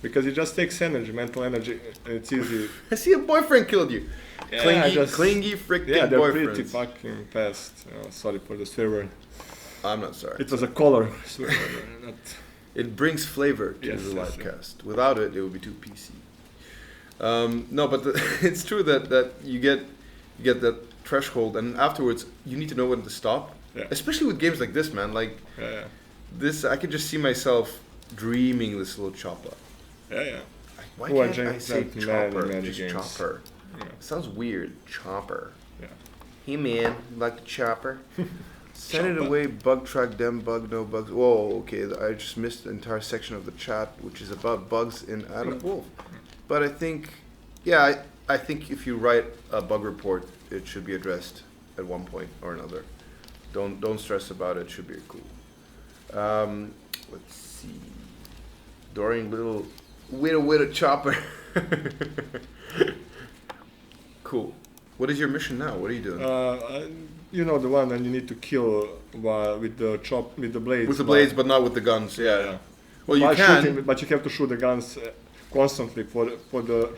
because it just takes energy, mental energy, and it's easy. I see a boyfriend killed you. Clingy freaking yeah, they're boyfriends. pretty fucking fast. Sorry for the swear word. I'm not sorry. It was a color swear word. It brings flavor to the live cast. Without it, it would be too PC. No, but it's true that you get that threshold, and afterwards you need to know when to stop. Yeah. Especially with games like this, man. Like this, I can just see myself dreaming this little chopper. Yeah. Why can't I say chopper? Just games. Chopper. Yeah. It sounds weird. Chopper. Yeah. Hey man, you like the chopper? Send it away, bug track them, bug no bugs. Whoa, okay, I just missed the entire section of the chat, which is about bugs in Adam Wolf. But I think, I think if you write a bug report, it should be addressed at one point or another. Don't stress about it. It should be cool. Let's see. Dorian Little with a chopper. Cool. What is your mission now? What are you doing? You know the one, and you need to kill with the blades. With the blades, but not with the guns. Yeah. Well, you can. Shooting, but you have to shoot the guns constantly for the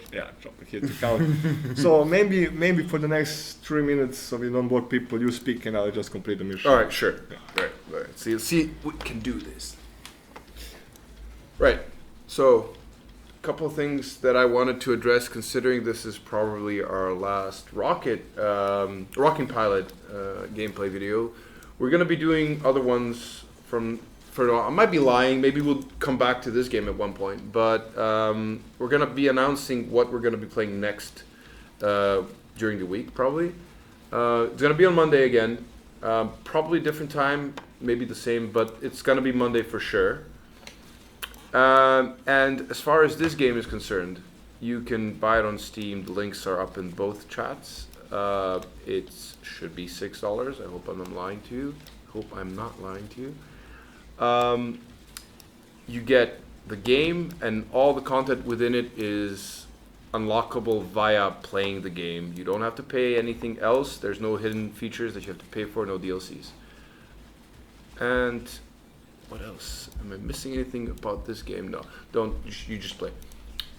chopper hit to count. So maybe for the next 3 minutes, so we don't bore people, you speak and I'll just complete the mission. All right, sure. Yeah. Right. See, we can do this. Right. So, a couple of things that I wanted to address, considering this is probably our last Rocking Pilot gameplay video. We're going to be doing other ones I might be lying, maybe we'll come back to this game at one point, but we're going to be announcing what we're going to be playing next during the week, probably. It's going to be on Monday again, probably different time, maybe the same, but it's going to be Monday for sure. And as far as this game is concerned, you can buy it on Steam. The links are up in both chats. It should be $6. I hope I'm not lying to you. You get the game, and all the content within it is unlockable via playing the game. You don't have to pay anything else. There's no hidden features that you have to pay for, no DLCs. And what else? Am I missing anything about this game? No, you just play.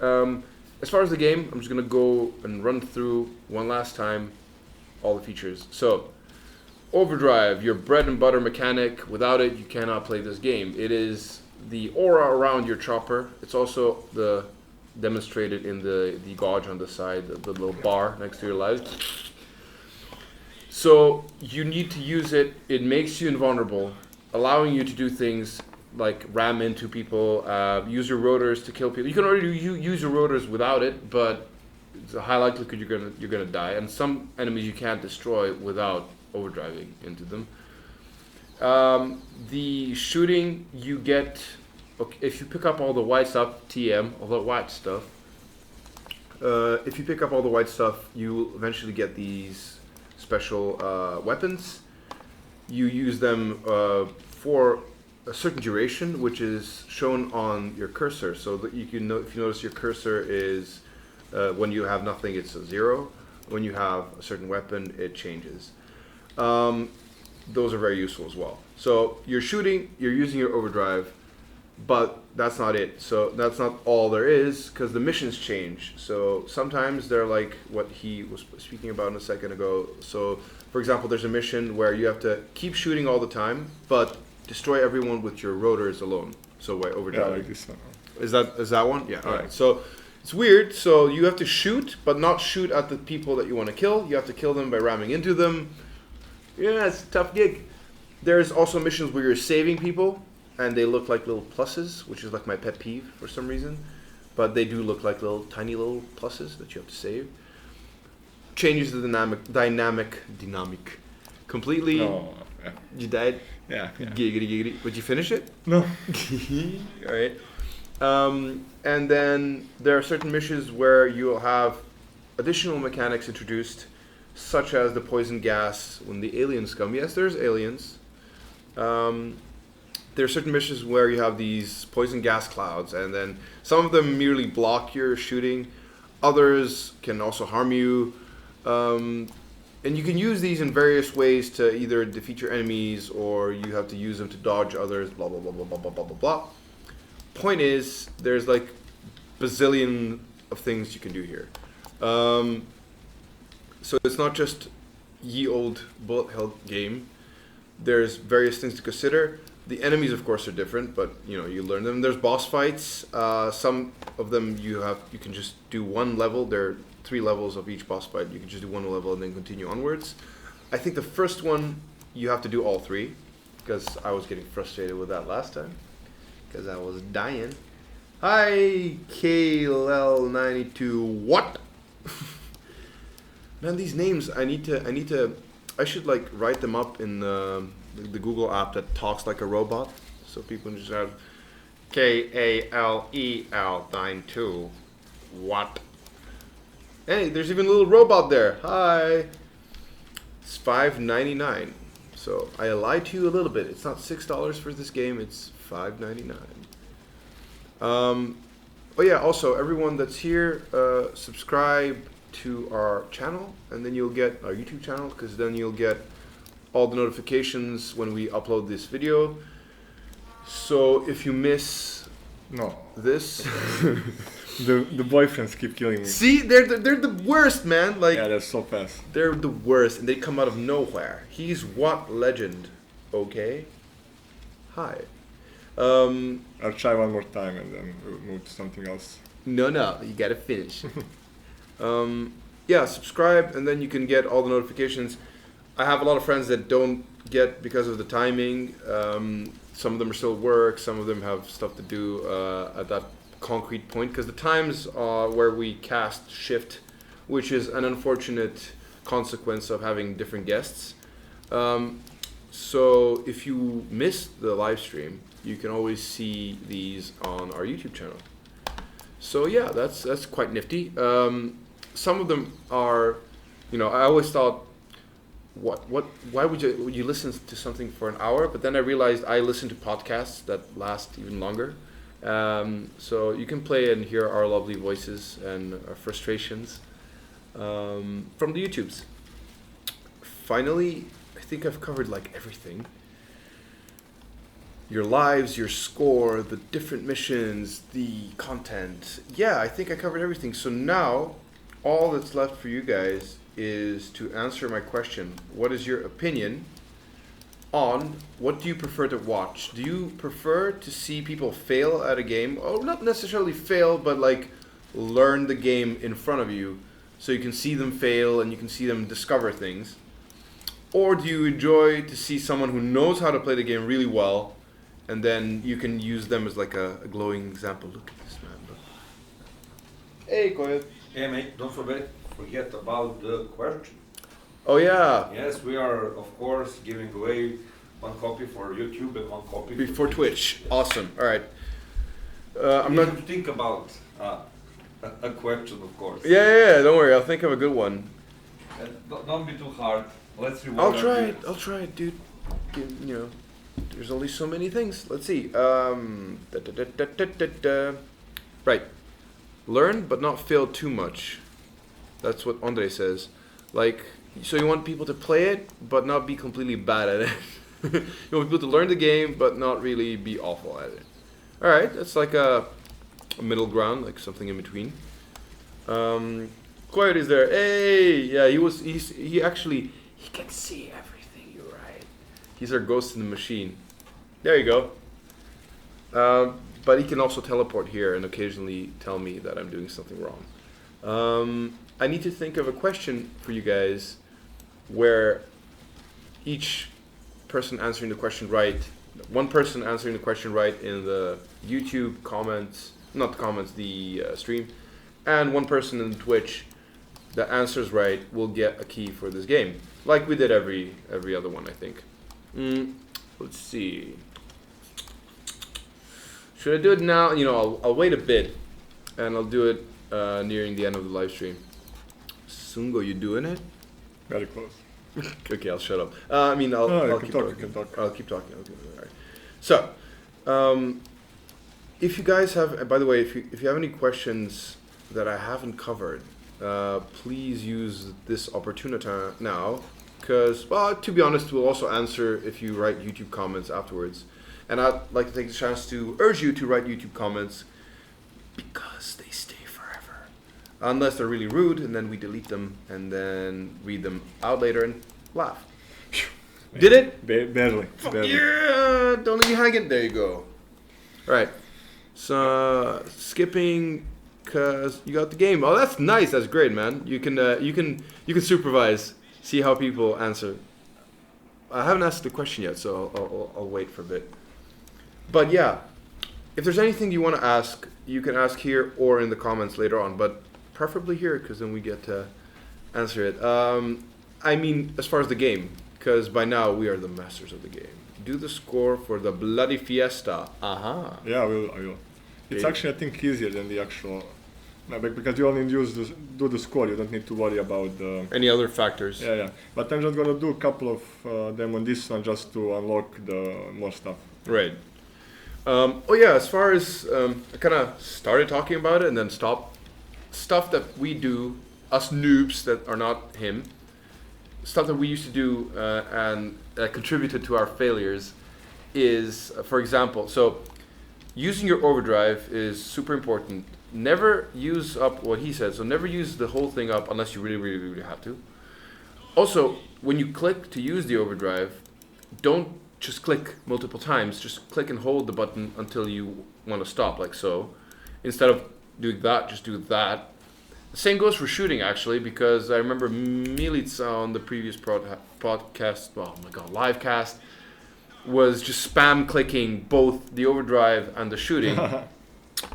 As far as the game, I'm just gonna go and run through one last time all the features. So, Overdrive, your bread and butter mechanic. Without it, you cannot play this game. It is the aura around your chopper. It's also demonstrated in the gauge on the side, the little bar next to your light. So you need to use it. It makes you invulnerable, allowing you to do things like ram into people, use your rotors to kill people. You can already use your rotors without it, but it's a high likelihood you're gonna die. And some enemies you can't destroy without overdriving into them. The shooting you get, if you pick up all the white stuff, all the white stuff. If you pick up all the white stuff, you eventually get these special weapons. You use them for a certain duration, which is shown on your cursor. So that if you notice your cursor is when you have nothing, it's a 0. When you have a certain weapon, it changes. Those are very useful as well. So you're shooting, you're using your overdrive. but that's not it. So that's not all there is, because the missions change. So sometimes they're like what he was speaking about a second ago. So for example, there's a mission where you have to keep shooting all the time, but destroy everyone with your rotors alone. So wait, Overdrive. Yeah, like this one. Is that one? Yeah. All right. So it's weird. So you have to shoot, but not shoot at the people that you want to kill. You have to kill them by ramming into them. Yeah, it's a tough gig. There's also missions where you're saving people, and they look like little pluses, which is like my pet peeve for some reason. But they do look like tiny little pluses that you have to save. Changes the dynamic completely. Oh, yeah. You died? Yeah. Giggity. Would you finish it? No. All right. And then there are certain missions where you'll have additional mechanics introduced, such as the poison gas when the aliens come. Yes, there's aliens. There are certain missions where you have these poison gas clouds, and then some of them merely block your shooting. Others can also harm you. And you can use these in various ways to either defeat your enemies, or you have to use them to dodge others, blah, blah, blah, blah, blah, blah, blah, blah, blah. Point is, there's like bazillion of things you can do here. So it's not just ye old bullet hell game. There's various things to consider. The enemies, of course, are different, but you learn them. There's boss fights. Some of them you can just do one level. There are 3 levels of each boss fight. You can just do one level and then continue onwards. I think the first one you have to do all 3, because I was getting frustrated with that last time, because I was dying. Hi, KLL92. What? Man, these names, I should like write them up in the Google app that talks like a robot, so people just have KALEL92. What? Hey, there's even a little robot there. Hi. It's $5.99. So I lied to you a little bit. It's not $6 for this game. It's $5.99. Oh yeah. Also, everyone that's here, subscribe to our channel, and then you'll get our YouTube channel, because then you'll get all the notifications when we upload this video. So if you miss this. The boyfriends keep killing me. See, they're the worst, man. Like, yeah, they're so fast. They're the worst, and they come out of nowhere. He's what legend? Okay. Hi. I'll try one more time and then we'll move to something else. No, you gotta finish. Yeah, subscribe, and then you can get all the notifications. I have a lot of friends that don't get because of the timing. Some of them are still at work. Some of them have stuff to do at that concrete point, because the times where we cast shift, which is an unfortunate consequence of having different guests. So if you miss the live stream, you can always see these on our YouTube channel. So yeah, that's quite nifty. Some of them are, I always thought, why would you listen to something for an hour? But then I realized I listen to podcasts that last even longer. So you can play and hear our lovely voices and our frustrations from the YouTubes. Finally, I think I've covered like everything. Your lives, your score, the different missions, the content. Yeah, I think I covered everything. So now, all that's left for you guys is to answer my question. What is your opinion on what do you prefer to watch? Do you prefer to see people fail at a game? Oh, not necessarily fail, but like learn the game in front of you so you can see them fail and you can see them discover things? Or do you enjoy to see someone who knows how to play the game really well, and then you can use them as like a glowing example? Look at this man. Look. Hey, go ahead. Hey mate, don't forget about the question. Oh yeah. Yes, we are of course giving away 1 copy for YouTube and 1 copy for Twitch. Awesome. All right. I'm not to think about a question, of course. Yeah. Don't worry. I'll think of a good one. Don't be too hard. Let's reward. I'll try it, dude. There's only so many things. Let's see. Right. Learn but not fail too much. That's what Andre says. Like, so you want people to play it but not be completely bad at it. You want people to learn the game but not really be awful at it. All right, that's like a middle ground, like something in between. Coyote's there. Hey, yeah, he actually can see everything. You're right. He's our ghost in the machine. There you go. But he can also teleport here and occasionally tell me that I'm doing something wrong. I need to think of a question for you guys where each person answering the question right, one person answering the question right in the YouTube comments, not the comments, the stream, and one person in Twitch that answers right will get a key for this game, like we did every other one, I think. Let's see. Should I do it now? You know, I'll wait a bit, and I'll do it nearing the end of the live stream. Msungo, you doing it? Very close. Okay, I'll shut up. I'll keep talking. I'll keep talking. Okay, all right. So, if you guys have, by the way, if you have any questions that I haven't covered, please use this opportunity now, because, well, to be honest, we'll also answer if you write YouTube comments afterwards. And I'd like to take the chance to urge you to write YouTube comments because they stay forever. Unless they're really rude, and then we delete them and then read them out later and laugh. Did it? Barely. Yeah, don't leave me hanging. There you go. All right. So skipping because you got the game. Oh, that's nice. That's great, man. You can supervise. See how people answer. I haven't asked the question yet, so I'll wait for a bit. But yeah, if there's anything you want to ask, you can ask here or in the comments later on, but preferably here because then we get to answer it. I mean, as far as the game, because by now we are the masters of the game. Do the score for the bloody fiesta. Yeah, I will. It's actually, I think, easier than the actual, because you only do the score. You don't need to worry about any other factors. Yeah. But I'm just gonna do a couple of them on this one just to unlock the more stuff. Right. As far as I kind of started talking about it and then stopped. Stuff that we do, us noobs that are not him, stuff that we used to do and that contributed to our failures is, for example, so using your overdrive is super important. Never use up what he said, so never use the whole thing up unless you really, really, really have to. Also, when you click to use the overdrive, don't just click multiple times, just click and hold the button until you want to stop, like so. Instead of doing that, just do that. The same goes for shooting, actually, because I remember Milica on the previous podcast, oh my god, live cast, was just spam clicking both the overdrive and the shooting,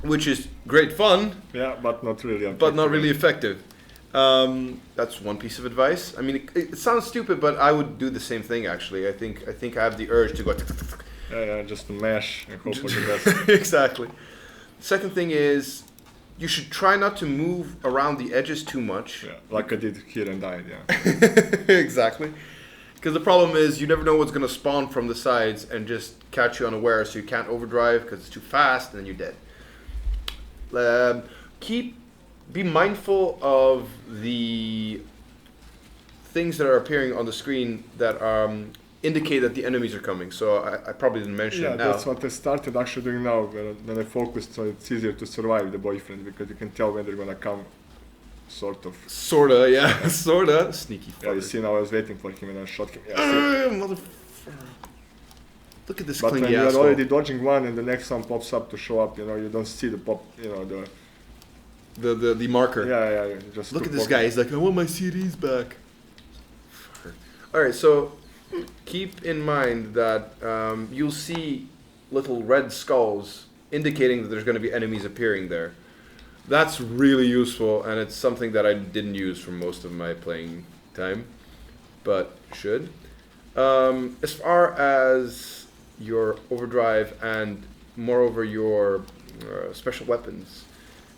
which is great fun. Yeah, but not really effective. But not really effective. That's one piece of advice. I mean, it sounds stupid, but I would do the same thing, actually. I think I have the urge to go... Yeah, just mash and hope for the best. Exactly. Second thing is, you should try not to move around the edges too much. Yeah, like I did here and died, yeah. Exactly. Because the problem is you never know what's going to spawn from the sides and just catch you unaware, so you can't overdrive because it's too fast and then you're dead. Be mindful of the things that are appearing on the screen that indicate that the enemies are coming. So I probably didn't mention it now. Yeah, that's what I started actually doing now when I focused, so it's easier to survive the boyfriend because you can tell when they're gonna come, sort of. Sorta, yeah, sorta. Sneaky fucker. Yeah, you see now I was waiting for him and I shot him. Yeah, motherfucker. Look at this but clingy when you're asshole. already dodging one and the next one pops up to show up, you don't see the pop, the marker. Yeah, just look at this guy. He's like, I want my CDs back. Fucker. All right, so keep in mind that you'll see little red skulls indicating that there's going to be enemies appearing there. That's really useful, and it's something that I didn't use for most of my playing time, but should. As far as your overdrive and moreover your special weapons,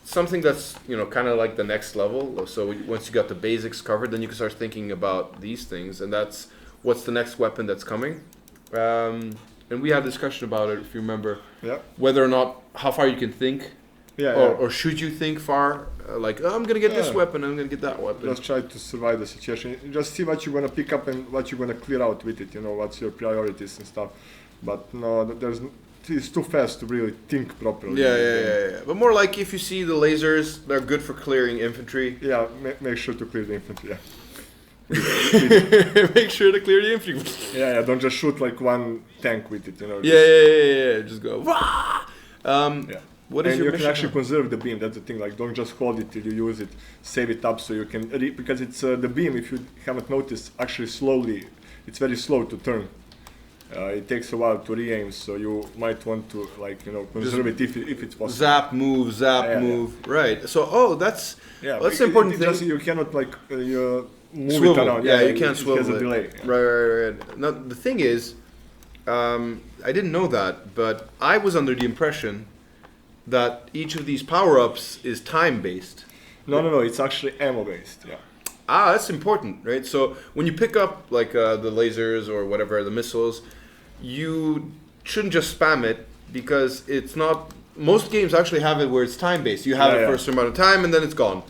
something that's kind of like the next level. So once you got the basics covered, then you can start thinking about these things, and that's what's the next weapon that's coming. And we had a discussion about it, if you remember. Yeah. Whether or not how far you can think. Yeah. Or should you think far? Like, I'm gonna get this weapon, I'm gonna get that weapon. Just try to survive the situation. Just see what you're gonna pick up and what you're gonna clear out with it. What's your priorities and stuff. But no, it's too fast to really think properly. Yeah. But more like if you see the lasers, they're good for clearing infantry. Yeah, make sure to clear the infantry. Yeah. Make sure to clear the infantry. Yeah, don't just shoot like one tank with it, you know. Yeah. Just go. Wah! Yeah. What is and your you mission can actually now? conserve the beam. That's the thing. Like, don't just hold it till you use it. Save it up so you can because it's the beam. If you haven't noticed, actually slowly, it's very slow to turn. It takes a while to re-aim, so you might want to conserve it if it's possible. Zap, move, move. Right. So, that's an important thing. Just, you cannot you move Swivel. it around. Yeah, you can't swivel. It has a delay. Yeah. Right. Now, the thing is, I didn't know that, but I was under the impression that each of these power-ups is time-based. No, it's actually ammo-based. Yeah. That's important, right? So when you pick up like the lasers or whatever, the missiles, you shouldn't just spam it because it's not. Most games actually have it where it's time-based. You have it for a certain amount of time and then it's gone.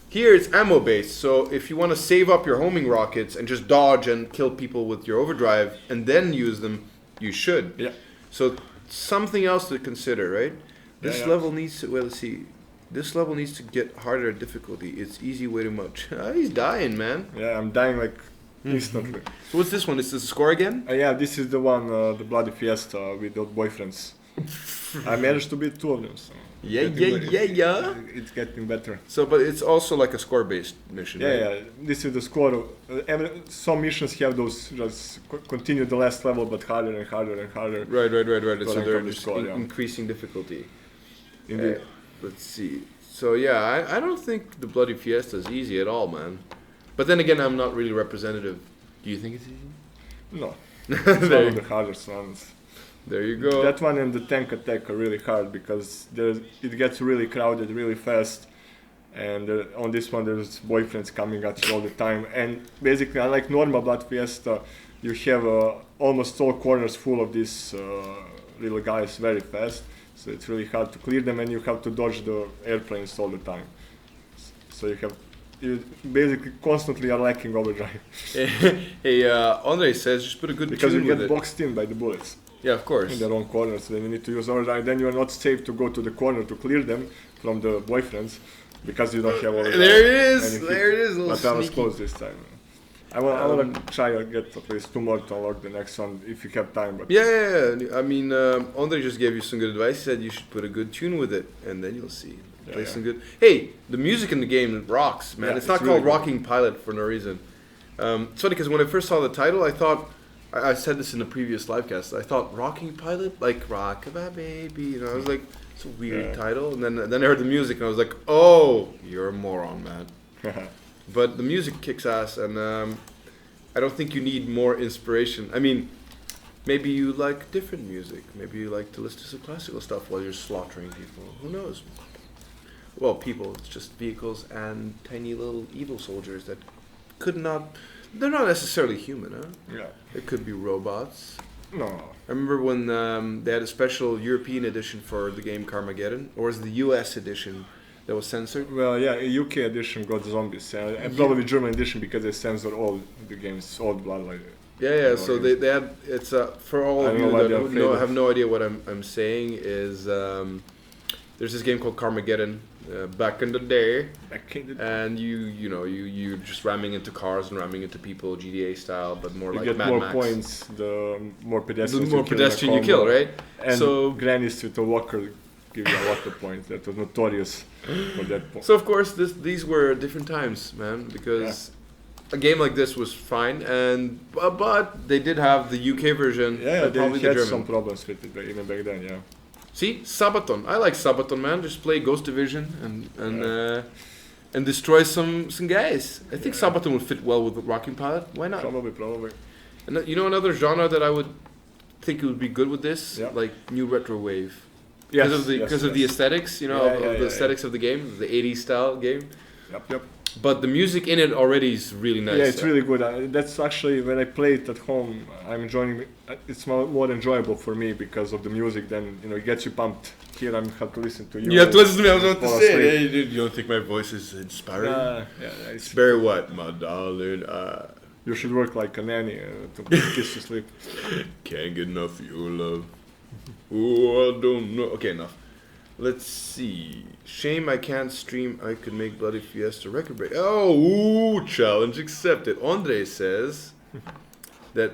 Here it's ammo-based, so if you want to save up your homing rockets and just dodge and kill people with your overdrive and then use them, you should. Yeah. So something else to consider, right? This level needs to. Well, let's see. This level needs to get harder difficulty. It's easy way too much. He's dying, man. Yeah, I'm dying like instantly. So what's this one? Is this the score again? Yeah, this is the one, the Bloody Fiesta with the boyfriends. I managed to beat 2 of them. So Yeah. It's getting better. So, but it's also like a score-based mission, right? Yeah. This is the score. Some missions have those just continue the last level, but harder and harder and harder. Right. So they're the just score, increasing difficulty. Indeed. Let's see. So yeah, I don't think the Bloody Fiesta is easy at all, man. But then again, I'm not really representative. Do you think it's easy? No. It's one of the hardest ones. There you go. That one and the tank attack are really hard because it gets really crowded really fast. And on this one, there's boyfriends coming at you all the time. And basically, unlike normal Blood Fiesta, you have almost all corners full of these little guys very fast. So it's really hard to clear them, and you have to dodge the airplanes all the time. So you basically constantly are lacking overdrive. Hey, Andre says just put a good Because tune you with get it. boxed in by the bullets. Yeah, of course. In their own corners, then you need to use overdrive. Then you are not safe to go to the corner to clear them from the boyfriends because you don't have overdrive. There it is. But I was close this time. I want to try to get at least 2 more to unlock the next one if you have time. But Yeah. I mean, Andre just gave you some good advice. He said you should put a good tune with it, and then you'll see. Play some good. Hey, the music in the game rocks, man. Yeah, it's not it's called really Rocking Pilot for no reason. It's funny because when I first saw the title, I thought I said this in the previous livecast. I thought Rocking Pilot, like Rockabye Baby. You know, I was like, it's a weird title. And then I heard the music, and I was like, oh, you're a moron, man. But the music kicks ass, and I don't think you need more inspiration. I mean, maybe you like different music. Maybe you like to listen to some classical stuff while you're slaughtering people. Who knows? Well, people, it's just vehicles and tiny little evil soldiers that they're not necessarily human, huh? yeah, It could be robots. no. I remember when they had a special European edition for the game Carmageddon, or was the US edition that was censored? Well, yeah, a UK edition got zombies, and probably German edition because they censor all the games, all Bloodline. Yeah. So they had it's for all of you that have no idea what I'm saying is there's this game called Carmageddon. Back in the day, and you're just ramming into cars and ramming into people, GTA style, but more like Mad Max. You get more points, the more pedestrians, you kill, right? And so grannies with a walker give you a lot of points. That was notorious for that point. So of course, these were different times, man, because a game like this was fine, and but they did have the UK version. Yeah, and probably they had the German. some problems with it even back then. Yeah. See, Sabaton. I like Sabaton, man. Just play Ghost Division and destroy some guys. I think Sabaton would fit well with the Rocking Pilot. Why not? Probably. And you know another genre that I would think it would be good with this, Yeah. like new retro wave. Yes, Because of the aesthetics, you know, of the aesthetics of the game, the 80s style game. Yep. But the music in it already is really nice. Yeah, it's really good. That's actually when I play it at home. I'm enjoying. It's more enjoyable for me because of the music. Then it gets you pumped. Here I have to listen to you. You have to listen to me. I was about to say. Hey, you don't think my voice is inspiring? It's very what, my darling. You should work like a nanny to kiss you sleep. Can't get enough of your love. Oh, I don't know. Okay, enough. Let's see. Shame I can't stream. I could make Bloody Fiesta record break. Oh, ooh, challenge accepted. Andre says that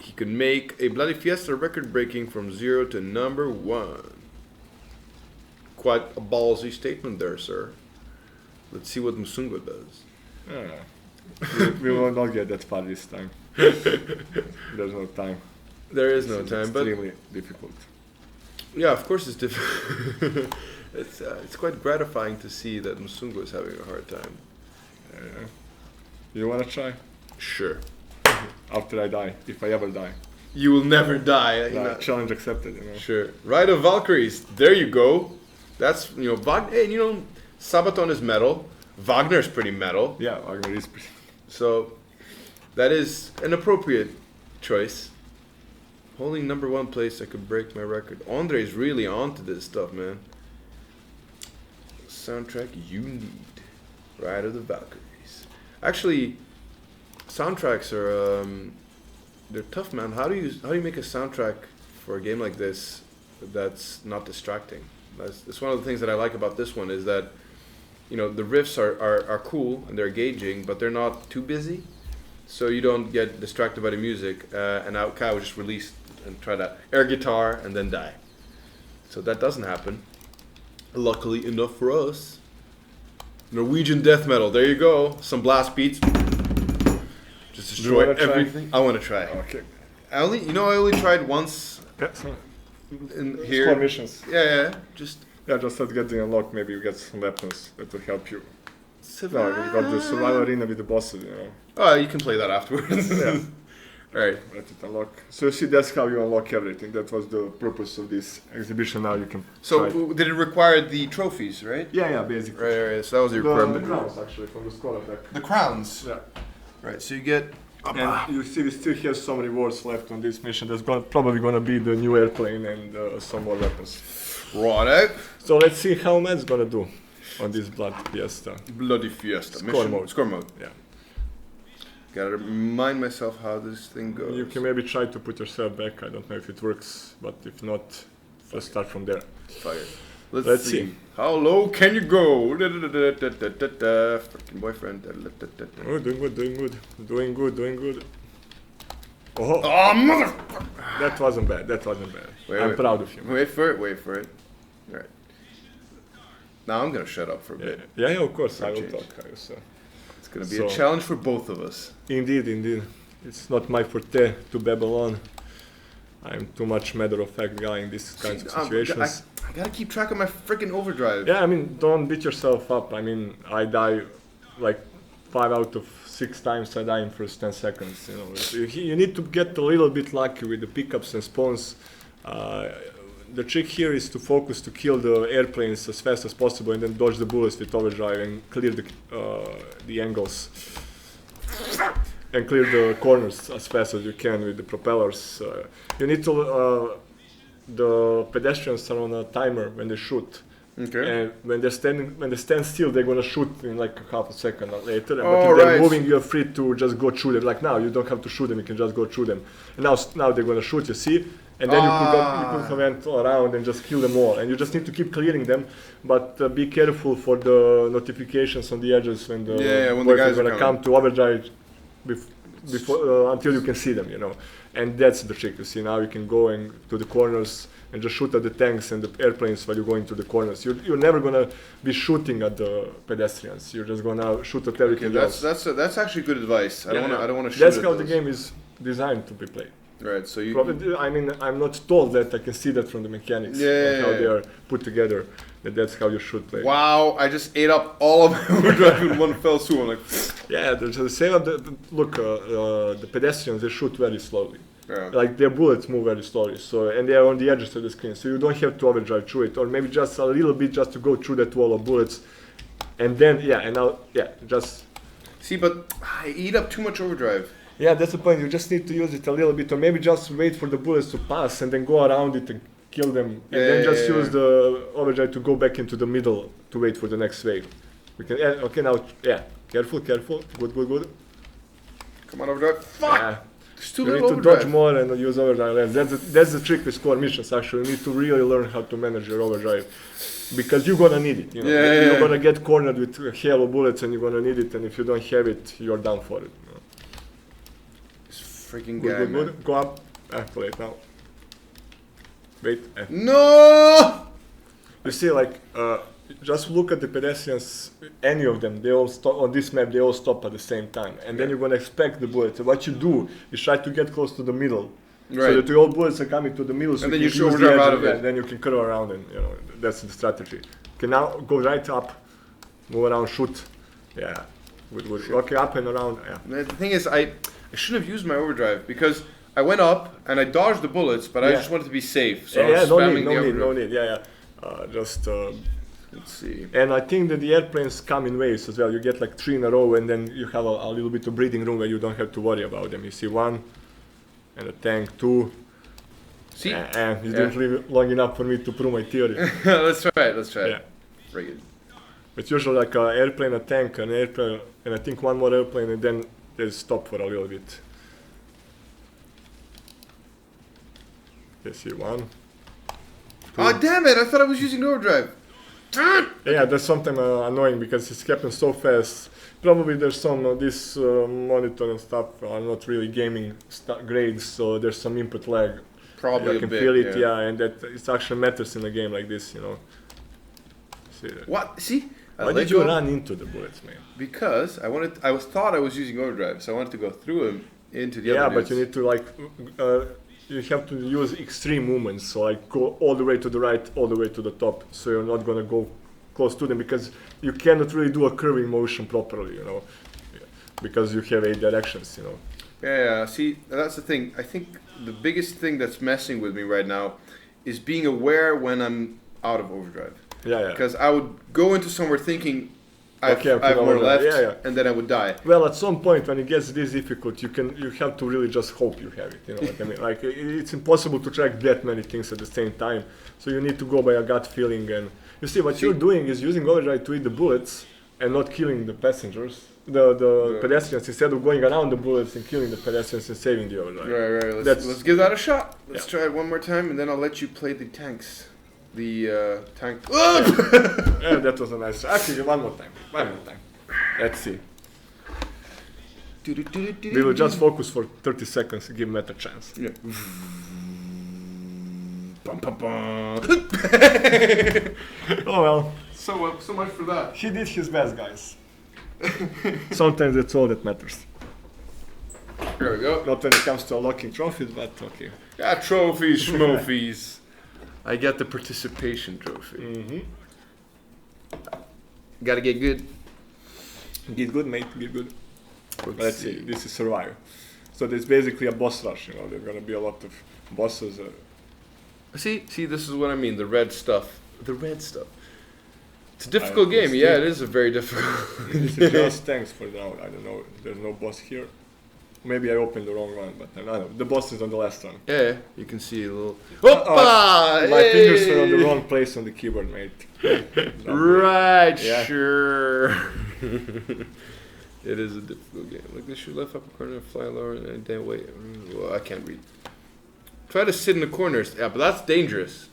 he could make a Bloody Fiesta record breaking from 0 to number 1. Quite a ballsy statement there, sir. Let's see what Msungo does. We will not get that far this time. There's no time. There is no time, but extremely difficult. yeah, of course it's difficult. It's quite gratifying to see that Msungo is having a hard time. You wanna try? Sure. After I die, if I ever die. You will never die. Challenge accepted, you know. Sure. Ride of Valkyries. There you go. That's, you know, Wagner, Sabaton is metal. Wagner is pretty metal. Yeah, Wagner is pretty. So that is an appropriate choice. Holding number 1 place, I could break my record. Andre is really onto this stuff, man. Soundtrack you need. Ride of the Valkyries. Actually, soundtracks are they're tough, man. How do you make a soundtrack for a game like this that's not distracting? That's one of the things that I like about this one is that, you know, the riffs are cool and they're engaging, but they're not too busy, so you don't get distracted by the music. And now Kai would just release and try to air guitar and then die. So that doesn't happen. Luckily enough for us. Norwegian death metal. There you go. Some blast beats. Just destroy everything. I want to try. Okay. I only tried once. Yeah, so In here. score missions. Yeah. Just Just get the unlock, maybe you get some weapons that will help you. No, you got the survival arena with the bosses, you know. Oh, you can play that afterwards. Yeah. Alright. Let it unlock. So you see, that's how you unlock everything. That was the purpose of this exhibition. Now you can. So try it. did it require the trophies, right? Yeah, basically. Right. So that was your The requirement. crowns actually from the score attack. The crowns. Yeah. Right. So you get. And you see, we still have some rewards left on this mission. There's probably gonna be the new airplane and some more weapons. Right. So let's see how Matt's gonna do on this Blood Fiesta. Bloody Fiesta. Score mission. mode. Score mode. Yeah. Gotta remind myself how this thing goes. You can maybe try to put yourself back. I don't know if it works, but if not, let's start from there. Fire. Let's see. How low can you go? Fucking boyfriend. Oh, doing good. Oh, Oh, mother! that wasn't bad. I'm proud of you. Wait for it. Alright. Now I'm gonna shut up for a bit. Yeah, of course, I will Change. talk. So. It's gonna be So- a challenge for both of us. Indeed. It's not my forte to babble on. I'm too much matter-of-fact guy in these kinds of situations. I gotta keep track of my freaking overdrive. Yeah, I mean, don't beat yourself up. I mean, I die like 5 out of 6 times. I die in first 10 seconds. You know, you need to get a little bit lucky with the pickups and spawns. The trick here is to focus to kill the airplanes as fast as possible, and then dodge the bullets with overdrive and clear the angles and clear the corners as fast as you can with the propellers. You need to. The pedestrians are on a timer when they shoot. Okay. And when they stand still, they're gonna shoot in like half a second or later. But Oh, if they're right. moving, you're free to just go through them. Like now, you don't have to shoot them; you can just go through them. And now they're gonna shoot. You see, and then you could went all around and just kill them all. And you just need to keep clearing them, but be careful for the notifications on the edges when the when the boys guys are are gonna come to overdrive before until you can see them. You know, and that's the trick. You see, now you can go and to the corners and just shoot at the tanks and the airplanes while you're going to the corners. You're never gonna be shooting at the pedestrians. You're just gonna shoot at everything else. That's actually good advice. I don't want to shoot. That's at how the those. game is designed to be played. Right. So you. Probably, I mean, I'm not told that. I can see that from the mechanics of how they are put together. That's how you should play. Wow! I just ate up all of my overdrive in one fell swoop. I'm like. Yeah, there's the same. Look, the pedestrians they shoot very slowly. Yeah. Like their bullets move very slowly, so and they are on the edges of the screen, so you don't have to overdrive through it, or maybe just a little bit just to go through that wall of bullets, and then just. See, but I eat up too much overdrive. Yeah, that's the point. You just need to use it a little bit, or maybe just wait for the bullets to pass and then go around it and kill them, and then just use the overdrive to go back into the middle to wait for the next wave. We can. Okay, now, careful, good. Come on, overdrive. Fuck! Yeah. There's too You need little to dodge overdrive. more and use overdrive less. That's the trick with core missions. Actually, you need to really learn how to manage your overdrive, because you're gonna need it. You know? Yeah, You're yeah. gonna get cornered with a hail of bullets, and you're gonna need it. And if you don't have it, you're down for it. You know? This freaking Good, guy, good, man. good. Go up. Play it now. Wait. No! You see, like, just look at the pedestrians. Any of them, they all stop on this map. They all stop at the same time, and then you're gonna expect the bullets. What you do is try to get close to the middle. So Right. that all bullets are coming to the middle, so And then you you can shoot use the overdrive edge out of of it. And then you can curve around, and you know that's the strategy. Okay, now go right up, move around, shoot. Yeah, good. Okay, up and around. Yeah. The thing is, I should have used my overdrive because I went up and I dodged the bullets, but I Yeah. just wanted to be safe. So I Yeah, was no spamming need, the no need, overdrive. no need. Yeah. Just. Let's see. And I think that the airplanes come in waves as well. You get like 3 in a row, and then you have a little bit of breathing room where you don't have to worry about them. You see 1, and a tank 2. See? And it didn't live long enough for me to prove my theory. Let's try it. Let's try Yeah. it. Bring it. It's usually like an airplane, a tank, an airplane, and I think one more airplane, and then they stop for a little bit. You see 1. Oh, damn it! I thought I was using overdrive. Yeah, that's sometimes annoying because it's happening so fast. Probably there's some this monitor and stuff are not really gaming grades, so there's some input lag. Probably You a can bit. feel it, yeah, and that it actually matters in a game like this, you know. See that? What? See? I Why let did you go run into the bullets, man? Because I thought I was using overdrive, so I wanted to go through him into the Yeah, other but you dudes. need to like, you have to use extreme movements, so like go all the way to the right, all the way to the top, so you're not gonna go close to them because you cannot really do a curving motion properly, you know, because you have 8 directions, you know. Yeah, see, that's the thing. I think the biggest thing that's messing with me right now is being aware when I'm out of overdrive. Yeah. Because I would go into somewhere thinking I have Okay, more overdrive. left, Yeah. and then I would die. Well, at some point when it gets this difficult, you have to really just hope you have it. You know what I mean? Like it's impossible to track that many things at the same time. So you need to go by a gut feeling. And you see, what you're doing is using overdrive to eat the bullets and not killing the passengers, the pedestrians, instead of going around the bullets and killing the pedestrians and saving the overdrive. Right. That's- Let's give that a shot. Let's try it one more time, and then I'll let you play the tanks. The tank. Yeah, that was a nice. Actually, one more time. Let's see. We will just focus for 30 seconds and give Matt a chance. Yeah. Bum, bum, bum. Oh well, So much for that. he did his best, guys. Sometimes that's all that matters. There we go. Not when it comes to unlocking trophies, but okay. Yeah, trophies, schmophies. I get the participation trophy. Mm-hmm. Gotta get good. Get good, mate. Get good. Let's see. see. This is survival. So there's basically a boss rush. You know, there's gonna be a lot of bosses. See, this is what I mean. The red stuff. It's a difficult game. it's Yeah, still- it is a very difficult. This is just tanks for now. I don't know. There's no boss here. Maybe I opened the wrong one, but I don't know. The boss is on the last one. Yeah, you can see a little. Hoppa! My fingers were on the wrong place on the keyboard, mate. Right, Yeah. sure. It is a difficult game. Like this, shoot left upper corner, fly lower, and then wait. Well, I can't read. Try to sit in the corners. Yeah, but that's dangerous.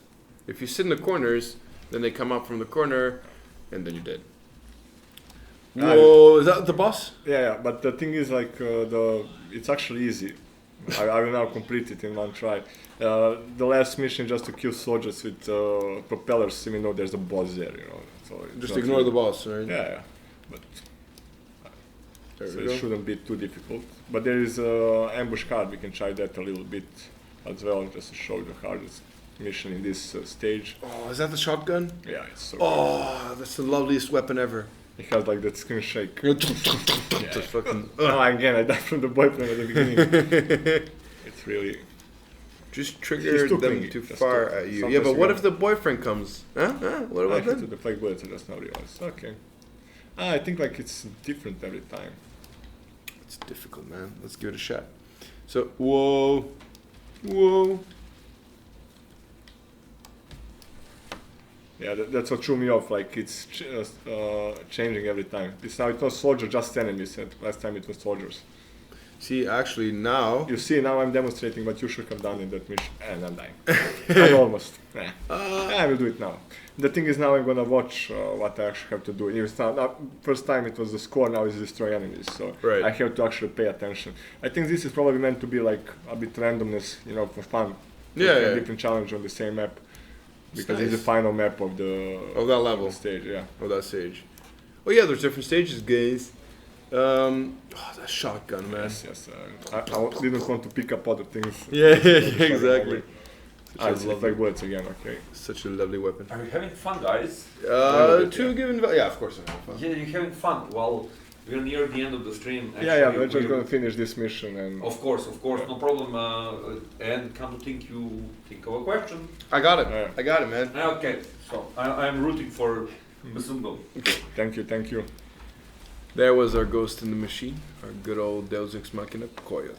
If you sit in the corners, then they come up from the corner, and then you're dead. Whoa, is that the boss? Yeah, but the thing is, like, it's actually easy. I will now complete it in one try. The last mission just to kill soldiers with propellers, even though there's a boss there, you know. So it's Just not ignore really- the boss, right? Yeah, but There so we it go. shouldn't be too difficult. But there is ambush card. We can try that a little bit as well, just to show the hardest mission in this stage. Oh, is that the shotgun? Yeah, it's so Oh, that's the loveliest weapon ever. good. It has like that screen shake. Just fucking. Oh, again, I died from the boyfriend at the beginning. It's really. Just He's trigger too them clingy, too just far too- at you. sometimes Yeah, but you what gotta- if the boyfriend comes? Huh? What I about hit to that? the flag bullets, I just now realized. Okay. I think like it's different every time. It's difficult, man. Let's give it a shot. So, whoa. Yeah, that's what threw me off. Like it's changing every time. This now it was soldier, just enemies. And last time it was soldiers. See, actually now... You see, now I'm demonstrating what you should have done in that mission, and I'm dying. I'm almost. I will do it now. The thing is, now I'm gonna watch what I actually have to do. It's not, first time it was the score, now it's destroy enemies, so Right. I have to actually pay attention. I think this is probably meant to be like a bit randomness, you know, for fun. Yeah, Like yeah. a different challenge on the same map. Because it's nice. the final map of the Of that level. the stage, yeah. Oh, that stage. Oh yeah, there's different stages, guys. Oh, that shotgun, man. Yes. I didn't want to pick up other things. Yeah, exactly. It's like words again, okay. Such a lovely weapon. Are you having fun, guys? Yeah, of course I'm having fun. Yeah, you're having fun. Well, we're near the end of the stream. Yeah, we're just gonna finish this mission and... Of course, no problem. And come to think of a question. I got it. Yeah. I got it, man. Okay, so I'm rooting for Msungo. Thank you. There was our ghost in the machine, our good old Deus Ex Machina Coyote.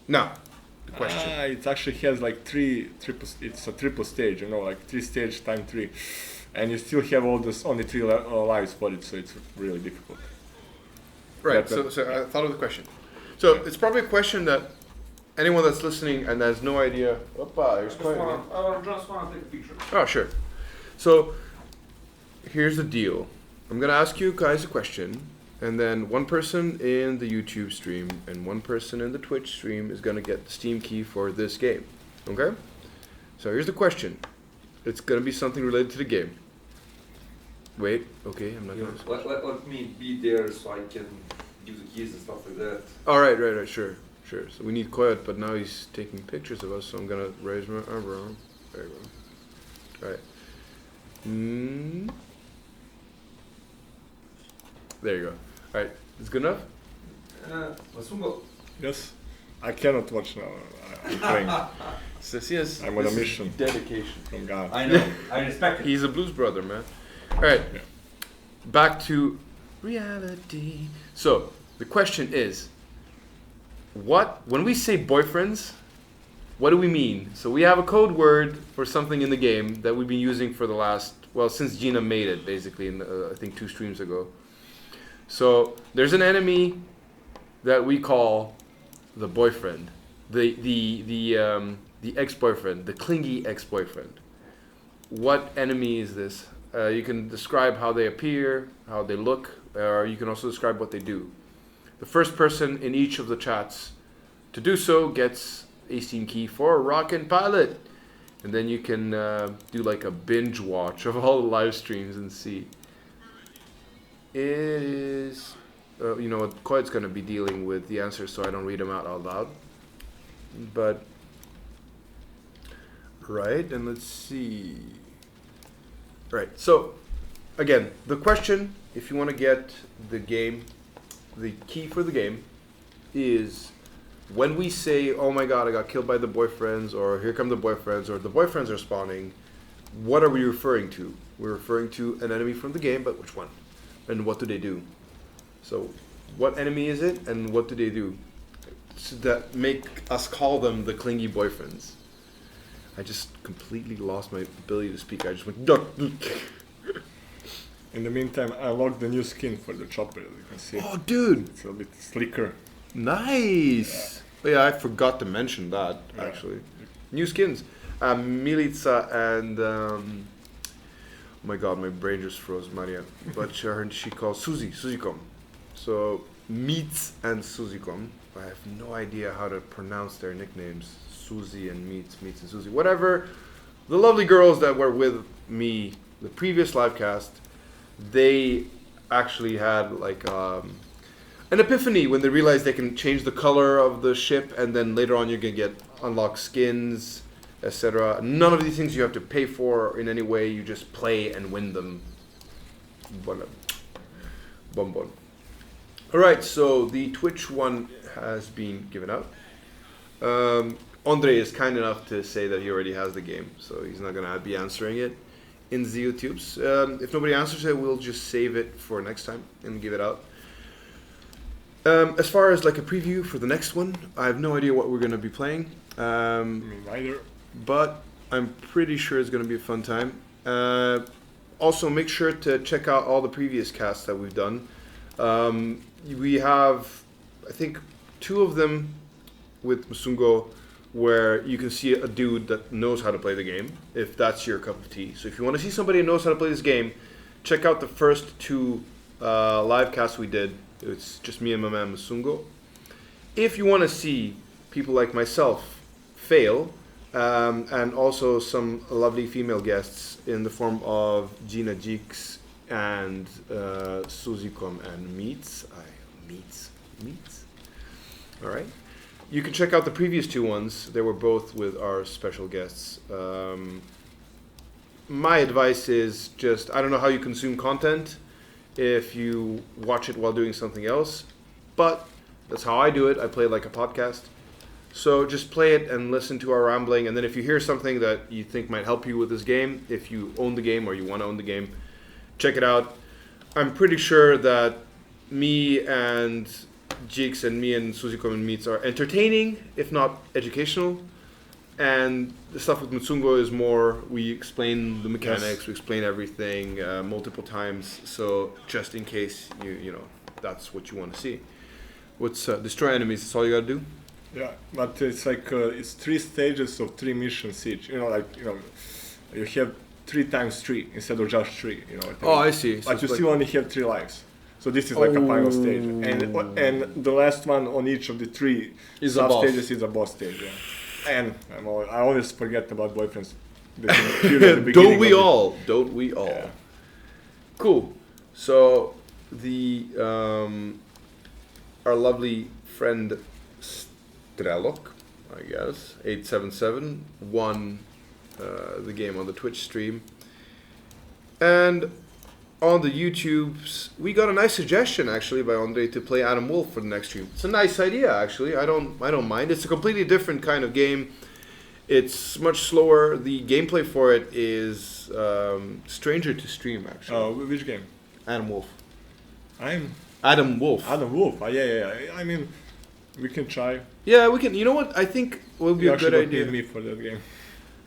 Now, the question. It actually has like it's a triple stage, you know, like 3 stage time 3. And you still have only 3 lives for it, so it's really difficult. Right, so I thought of the question. So it's probably a question that anyone that's listening and has no idea. Opa, there's Coyote. I just want to take a picture. Oh, sure. So here's the deal. I'm going to ask you guys a question, and then one person in the YouTube stream and one person in the Twitch stream is going to get the Steam key for this game. Okay? So here's the question. It's going to be something related to the game. Wait, okay, I'm not going to... Let me be there so I can give the keys and stuff like that. All right, sure. So we need Coyote, but now he's taking pictures of us, so I'm going to raise my arm. There you go. All right. There you go. All right, it's good enough? Msungo. Yes. I cannot watch now. I'm playing Yes, I'm on a mission. Dedication. from God. I know. I respect it. He's a blues brother, man. All right, Yeah. back to reality. So the question is, when we say boyfriends, what do we mean? So we have a code word for something in the game that we've been using for the last, since Gina made it, basically, I think 2 streams ago. So there's an enemy that we call the boyfriend, the ex-boyfriend, the clingy ex-boyfriend. What enemy is this? You can describe how they appear, how they look, or you can also describe what they do. The first person in each of the chats to do so gets a Steam key for Rockin' Pilot. And then you can do like a binge watch of all the live streams and see. It is, you know, Coyote's going to be dealing with the answers, so I don't read them out loud. But, right, and let's see. Right, so, again, the question, if you want to get the game, the key for the game, is when we say, oh my god, I got killed by the boyfriends, or here come the boyfriends, or the boyfriends are spawning, what are we referring to? We're referring to an enemy from the game, but which one? And what do they do? So, what enemy is it, and what do they do? So that make us call them the clingy boyfriends. I just completely lost my ability to speak. I just went, duck. In the meantime, I logged the new skin for the chopper, as you can see. Oh, dude! It's a bit slicker. Nice! Yeah, I forgot to mention that, actually. New skins. Milica and... oh my god, my brain just froze, Maria. But she calls Suzikom. So, Meets and Suzikom. I have no idea how to pronounce their nicknames. Suzy and Meets and Suzy. Whatever. The lovely girls that were with me the previous live cast, they actually had like an epiphany when they realized they can change the color of the ship, and then later on you're going to unlock skins, etc. None of these things you have to pay for in any way. You just play and win them. Bonbon. Alright, so the Twitch one has been given out. Andre is kind enough to say that he already has the game, so he's not going to be answering it in the YouTubes. If nobody answers it, we'll just save it for next time and give it out. As far as like a preview for the next one, I have no idea what we're going to be playing. Me neither. But I'm pretty sure it's going to be a fun time. Also, make sure to check out all the previous casts that we've done. We have, I think, 2 of them with Msungo where you can see a dude that knows how to play the game, if that's your cup of tea. So if you want to see somebody who knows how to play this game, check out the first 2 live casts we did. It's just me and my man Msungo. If you want to see people like myself fail, and also some lovely female guests in the form of Gina Jeeks and Suzikom and Meats. All right. You can check out the previous 2 ones. They were both with our special guests. My advice is just, I don't know how you consume content if you watch it while doing something else, but that's how I do it. I play it like a podcast. So just play it and listen to our rambling, and then if you hear something that you think might help you with this game, if you own the game or you want to own the game, check it out. I'm pretty sure that me and Jeeks and me and Suzikom and Meats are entertaining, if not educational. And the stuff with Msungo is more, we explain the mechanics, we explain everything multiple times. So just in case you know that's what you want to see. What's destroy enemies? That's all you gotta do. Yeah, but it's like it's 3 stages of 3 missions each. You have 3 times 3 instead of just 3. Oh, I see. But you still only have 3 lives. So this is like a final stage, and the last one on each of the 3 sub stages is a boss stage. Yeah. And I always forget about boyfriends. Don't we all? Yeah. Cool. So the our lovely friend Strelok, I guess, 877 won the game on the Twitch stream, and on the YouTubes we got a nice suggestion actually by Andre to play Adam Wolf for the next stream. It's a nice idea actually. I don't mind. It's a completely different kind of game. It's much slower. The gameplay for it is stranger to stream actually. Oh, which game? Adam Wolf. Adam Wolf. Yeah. I mean, we can try. Yeah, we can. You know what? I think it would be a good idea. Need me for that game.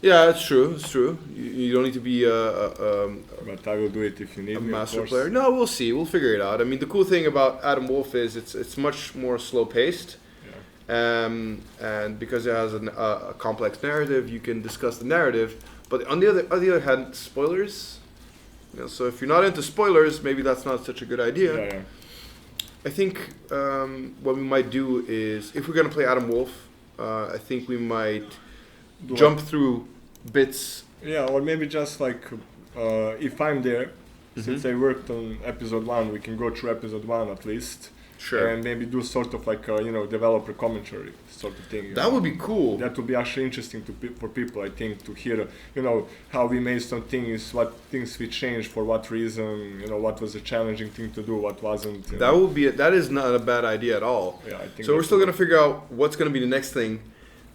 Yeah, it's true. It's true. You don't need to be but I will do it if you need a me, master player. No, we'll see. We'll figure it out. I mean, the cool thing about Adam Wolf is it's much more slow paced. Yeah. And because it has a complex narrative, you can discuss the narrative. But on the other hand, spoilers. So if you're not into spoilers, maybe that's not such a good idea. Yeah. I think what we might do is, if we're gonna play Adam Wolf, I think we might jump through bits. Yeah, or maybe just like if I'm there, since I worked on episode 1, we can go through episode 1 at least. Sure. And maybe do sort of like developer commentary sort of thing. That would be cool. That would be actually interesting for people, I think, to hear how we made some things, what things we changed, for what reason, what was a challenging thing to do, what wasn't. That is not a bad idea at all. Yeah, I think so we're still gonna figure out what's gonna be the next thing,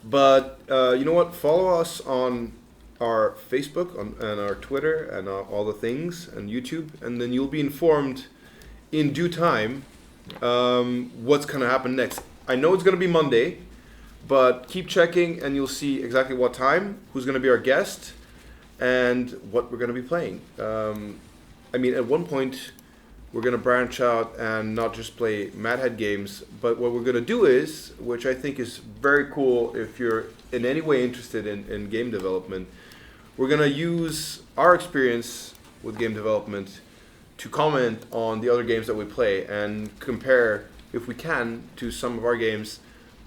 but you know what? Follow us on our Facebook and our Twitter and all the things and YouTube, and then you'll be informed in due time what's gonna happen next. I know it's gonna be Monday, but keep checking and you'll see exactly what time, who's gonna be our guest, and what we're gonna be playing. I mean, at one point we're gonna branch out and not just play Mad Head games, but what we're gonna do is, which I think is very cool if you're in any way interested in game development, we're gonna use our experience with game development to comment on the other games that we play and compare, if we can, to some of our games.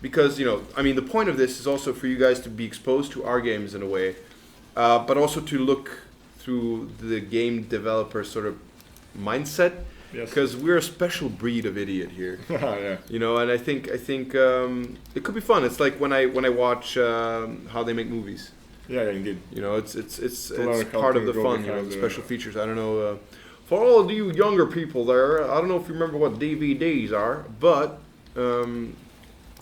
Because, I mean, the point of this is also for you guys to be exposed to our games in a way, but also to look through the game developer sort of mindset. Yes. Because we're a special breed of idiot here. Yeah. And I think it could be fun. It's like when I watch how they make movies. Yeah, indeed. It's part of the fun, the special features. I don't know. For all of you younger people there, I don't know if you remember what DVDs are, but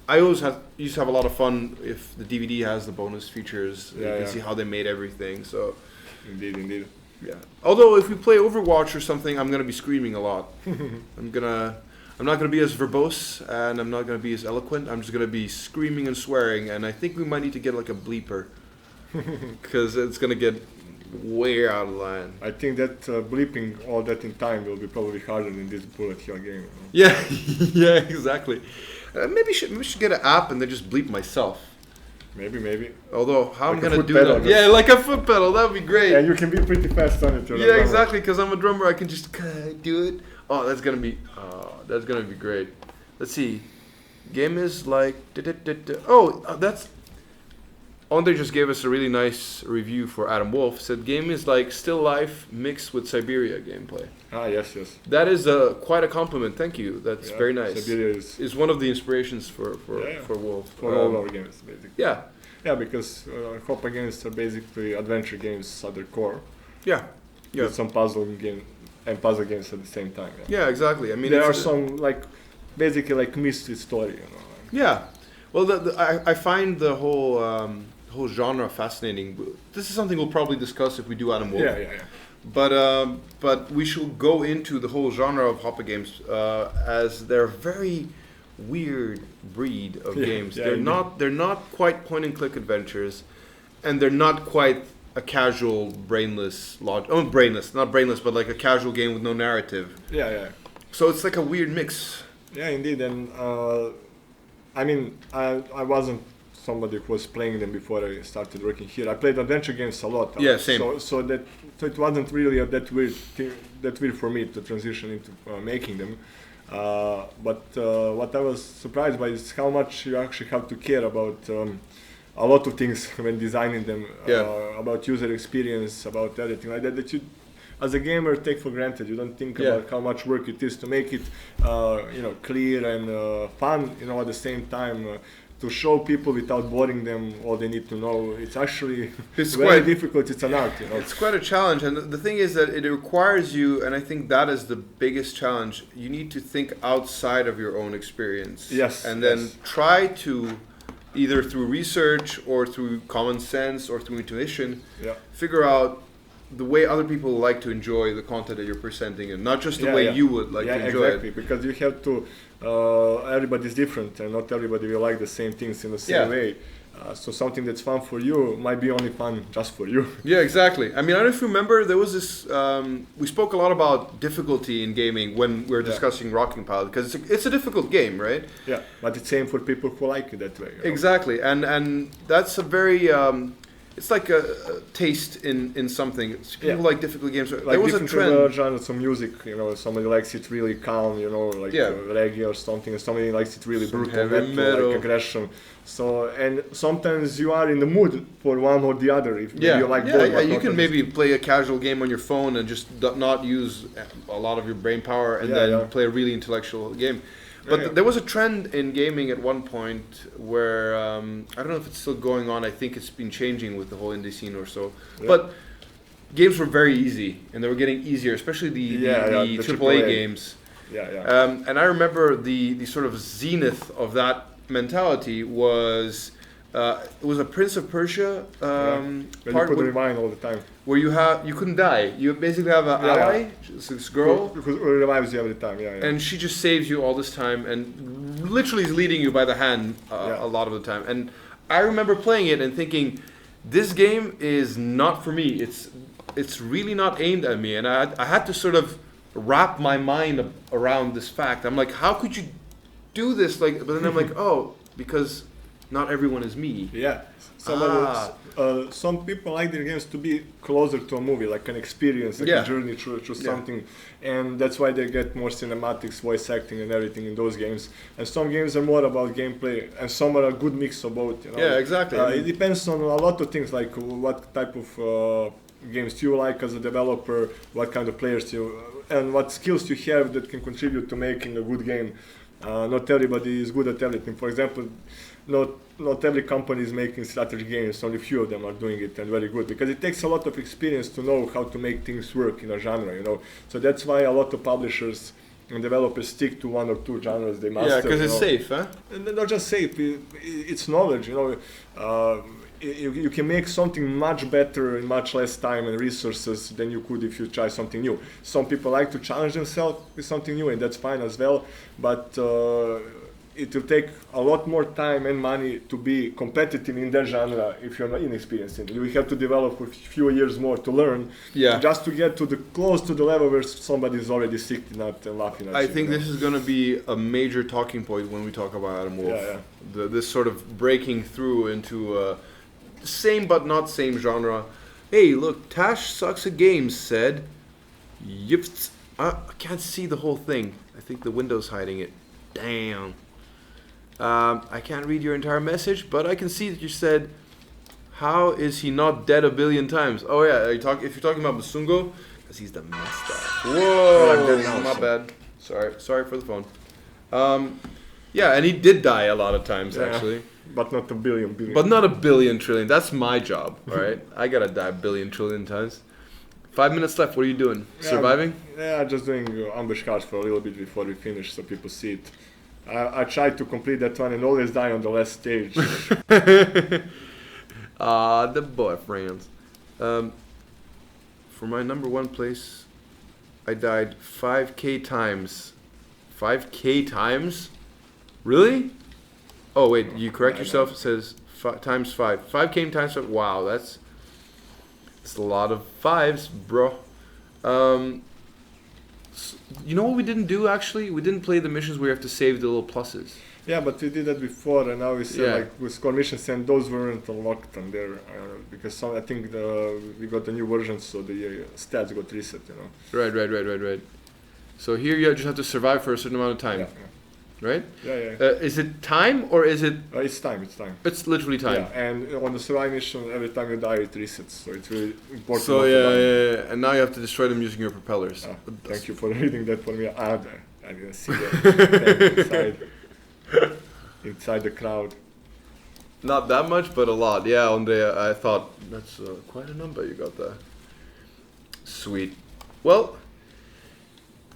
I always used to have a lot of fun if the DVD has the bonus features. You can see how they made everything. So, indeed. Yeah. Although if we play Overwatch or something, I'm gonna be screaming a lot. I'm not gonna be as verbose and I'm not gonna be as eloquent. I'm just gonna be screaming and swearing, and I think we might need to get like a bleeper because it's gonna get way out of line. I think that bleeping all that in time will be probably harder than this bullet hell game. Yeah, yeah, exactly. Maybe we should get an app and then just bleep myself. Maybe. Although, how Like I'm a gonna foot do pedal, that? Yeah, like a foot pedal. That would be great. And you can be pretty fast on it. Yeah, exactly. Because I'm a drummer, I can just do it. Oh, that's gonna be great. Let's see. Game is like. That's. Andre just gave us a really nice review for Adam Wolf. Said game is like still life mixed with Siberia gameplay. Ah, yes. That is quite a compliment. Thank you. That's very nice. Siberia is one of the inspirations for Wolf. For all our games, basically. Yeah. Yeah, because Hopa games are basically adventure games at their core. Yeah. With some puzzle games at the same time. Yeah, exactly. I mean, there are some basically mystery story. Yeah. Well, I find the whole genre fascinating. This is something we'll probably discuss if we do Adam Wolf. Yeah. But we should go into the whole genre of Hopa games as they're a very weird breed of games. They're not quite point and click adventures, and they're not quite a casual brainless not brainless, but like a casual game with no narrative. Yeah. So it's like a weird mix. Yeah, indeed, and I wasn't somebody who was playing them before I started working here. I played adventure games a lot. Yeah, same. So it wasn't really that weird for me to transition into making them. But what I was surprised by is how much you actually have to care about a lot of things when designing them. About user experience, about everything like that you, as a gamer, take for granted. You don't think about how much work it is to make it, clear and fun. At the same time, to show people without boring them all they need to know. It's actually very difficult. It's an art. It's quite a challenge, and the thing is that it requires you, and I think that is the biggest challenge. You need to think outside of your own experience. Yes. And then try to, either through research or through common sense or through intuition, figure out the way other people like to enjoy the content that you're presenting, and not just the way you would like to enjoy it. Because you have to. Everybody's different, and not everybody will like the same things in the same way. So something that's fun for you might be only fun just for you. Yeah, exactly. I mean, I don't know if you remember, there was this. We spoke a lot about difficulty in gaming when we were discussing Rocking Pilot, because it's a difficult game, right? Yeah, but it's same for people who like it that way. Exactly, and that's a very. It's like a taste in something. People like difficult games. Like there was a trend. Genres of music, somebody likes it really calm, reggae or something, and somebody likes it really brutal, metal, like aggression. So, and sometimes you are in the mood for one or the other. If you like both. Yeah, you can maybe play a casual game on your phone and just not use a lot of your brain power, and then play a really intellectual game. But there was a trend in gaming at one point where, I don't know if it's still going on, I think it's been changing with the whole indie scene or so, but games were very easy, and they were getting easier, especially the AAA games. And I remember the sort of zenith of that mentality was, it was a Prince of Persia part you could rewind all the time. Where you couldn't die. You basically have an ally, this girl, who revives you every time. And she just saves you all this time, and literally is leading you by the hand a lot of the time. And I remember playing it and thinking, this game is not for me. It's really not aimed at me. And I had to sort of wrap my mind around this fact. I'm like, how could you do this? But then I'm like, because not everyone is me. Yeah. Some people like their games to be closer to a movie, like an experience, like a journey through something, and that's why they get more cinematics, voice acting, and everything in those games. And some games are more about gameplay, and some are a good mix of both. Yeah, exactly. It depends on a lot of things, like what type of games you like as a developer, what kind of players and what skills you have that can contribute to making a good game. Not everybody is good at everything. For example, not every company is making strategy games. Only few of them are doing it, and very good, because it takes a lot of experience to know how to make things work in a genre. So that's why a lot of publishers and developers stick to one or two genres they master. Yeah, because it's safe, huh? And not just safe. It's knowledge. You can make something much better in much less time and resources than you could if you try something new. Some people like to challenge themselves with something new, and that's fine as well. But it will take a lot more time and money to be competitive in that genre if you're not inexperienced in it. You have to develop a few years more to learn, Yeah. just to get to the close to the level where somebody is already sicking up and laughing at you. I think this is going to be a major talking point when we talk about Adam Wolf. Yeah. This sort of breaking through into same but not same genre. Hey, look, Tash Sucks at Games said, yips. I can't see the whole thing. I think the window's hiding it. Damn. I can't read your entire message, but I can see that you said, how is he not dead a billion times? Oh yeah, if you're talking about Msungo, because he's the master. Whoa, my bad. Sorry for the phone. Yeah, and he did die a lot of times, actually. But not a billion. But not a billion trillion. That's my job, all right? I gotta die a billion trillion times. 5 minutes left. What are you doing? Surviving? Yeah, just doing ambush cards for a little bit before we finish so people see it. I tried to complete that one and always die on the last stage. The boyfriends. For my number one place, I died 5k times. 5k times? Really? Oh wait, you correct yourself. It says times 5. 5k times 5. Wow, that's a lot of 5s, bro. You know what we didn't do actually? We didn't play the missions where you have to save the little pluses. Yeah, but we did that before, and now we said like with score missions, and those weren't unlocked on there because I think we got the new version, so the stats got reset. You know. Right. So here you just have to survive for a certain amount of time. Yeah. Right? Yeah. Is it time or is it? It's time. It's literally time. Yeah, and on the survive mission, every time you die, it resets. So it's really important. So yeah, and now you have to destroy them using your propellers. Thank you for reading that for me. I didn't see that inside the crowd. Not that much, but a lot. Yeah, on the I thought that's quite a number you got there. Sweet. Well,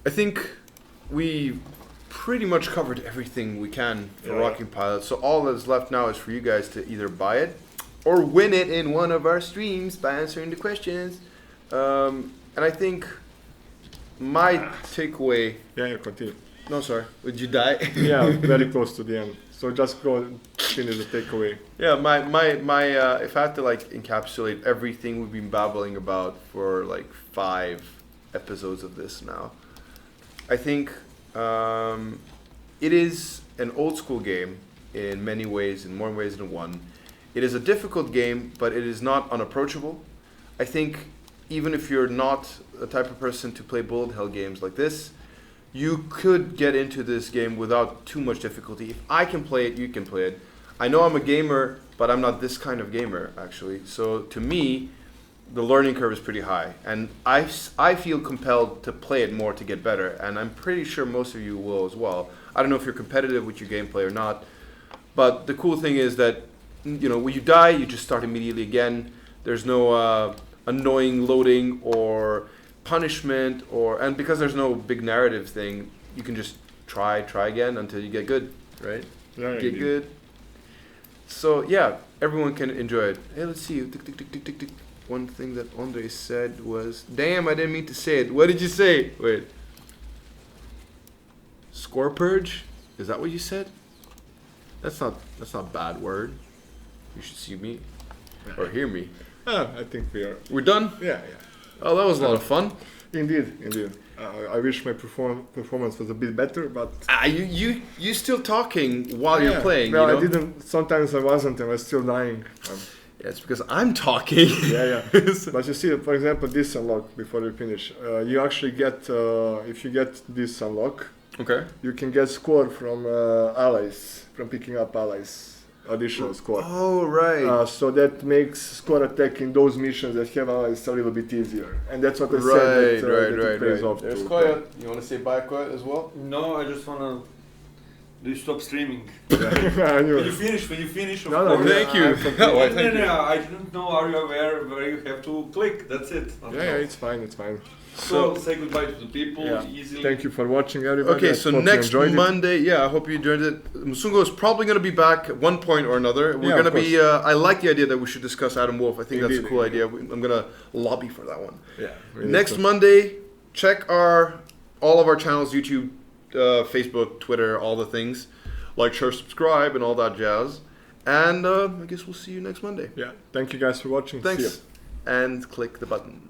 I think we pretty much covered everything we can for Rocking Pilot. So all that's left now is for you guys to either buy it or win it in one of our streams by answering the questions. And I think my takeaway. Yeah, continue. No, sorry. Would you die? Yeah, very close to the end. So just go and finish the takeaway. Yeah, my if I had to like encapsulate everything we've been babbling about for like 5 episodes of this now, I think it is an old school game in many ways, in more ways than one. It is a difficult game, but it is not unapproachable. I think even if you're not the type of person to play bullet hell games like this, you could get into this game without too much difficulty. If I can play it, you can play it. I know I'm a gamer, but I'm not this kind of gamer, actually. So to me, the learning curve is pretty high. And I feel compelled to play it more to get better. And I'm pretty sure most of you will as well. I don't know if you're competitive with your gameplay or not. But the cool thing is that, you know, when you die, you just start immediately again. There's no annoying loading or punishment, and because there's no big narrative thing, you can just try again until you get good, right? Yeah, get good. So yeah, everyone can enjoy it. Hey, let's see. Tick, tick, tick, tick, tick, tick. One thing that Andre said was, "Damn, I didn't mean to say it." What did you say? Wait. Score purge? Is that what you said? That's not a bad word. You should see me or hear me. I think We're done? Yeah. Oh, that was a lot of fun. Indeed. I wish my performance was a bit better, but you still talking while you're playing. Well, you know? I didn't. Sometimes I wasn't. I was still dying. Yeah, it's because I'm talking. Yeah. But you see, for example, this unlock before you finish, you actually get if you get this unlock, okay, you can get score from allies, from picking up allies. Additional score. Oh, right. So that makes score attack in those missions that have allies a little bit easier. And that's what I said that it pays off. There's Koya. You want to say bye, Koya, as well? No, I just want to... Do you stop streaming? I knew When you finish, of No, course. thank you. No, I didn't know, are you aware where you have to click? That's it. Yeah, it's fine. So say goodbye to the people easily. Thank you for watching, everybody. Okay, so next Monday, I hope you enjoyed it. Msungo is probably going to be back at one point or another. We're going to be, I like the idea that we should discuss Adam Wolf. I think that's a cool idea. I'm going to lobby for that one. Yeah. Next Monday, check all of our channels, YouTube, Facebook, Twitter, all the things. like, share, subscribe, and all that jazz. And I guess we'll see you next Monday. Yeah. Thank you guys for watching. See ya. Thanks. And click the button.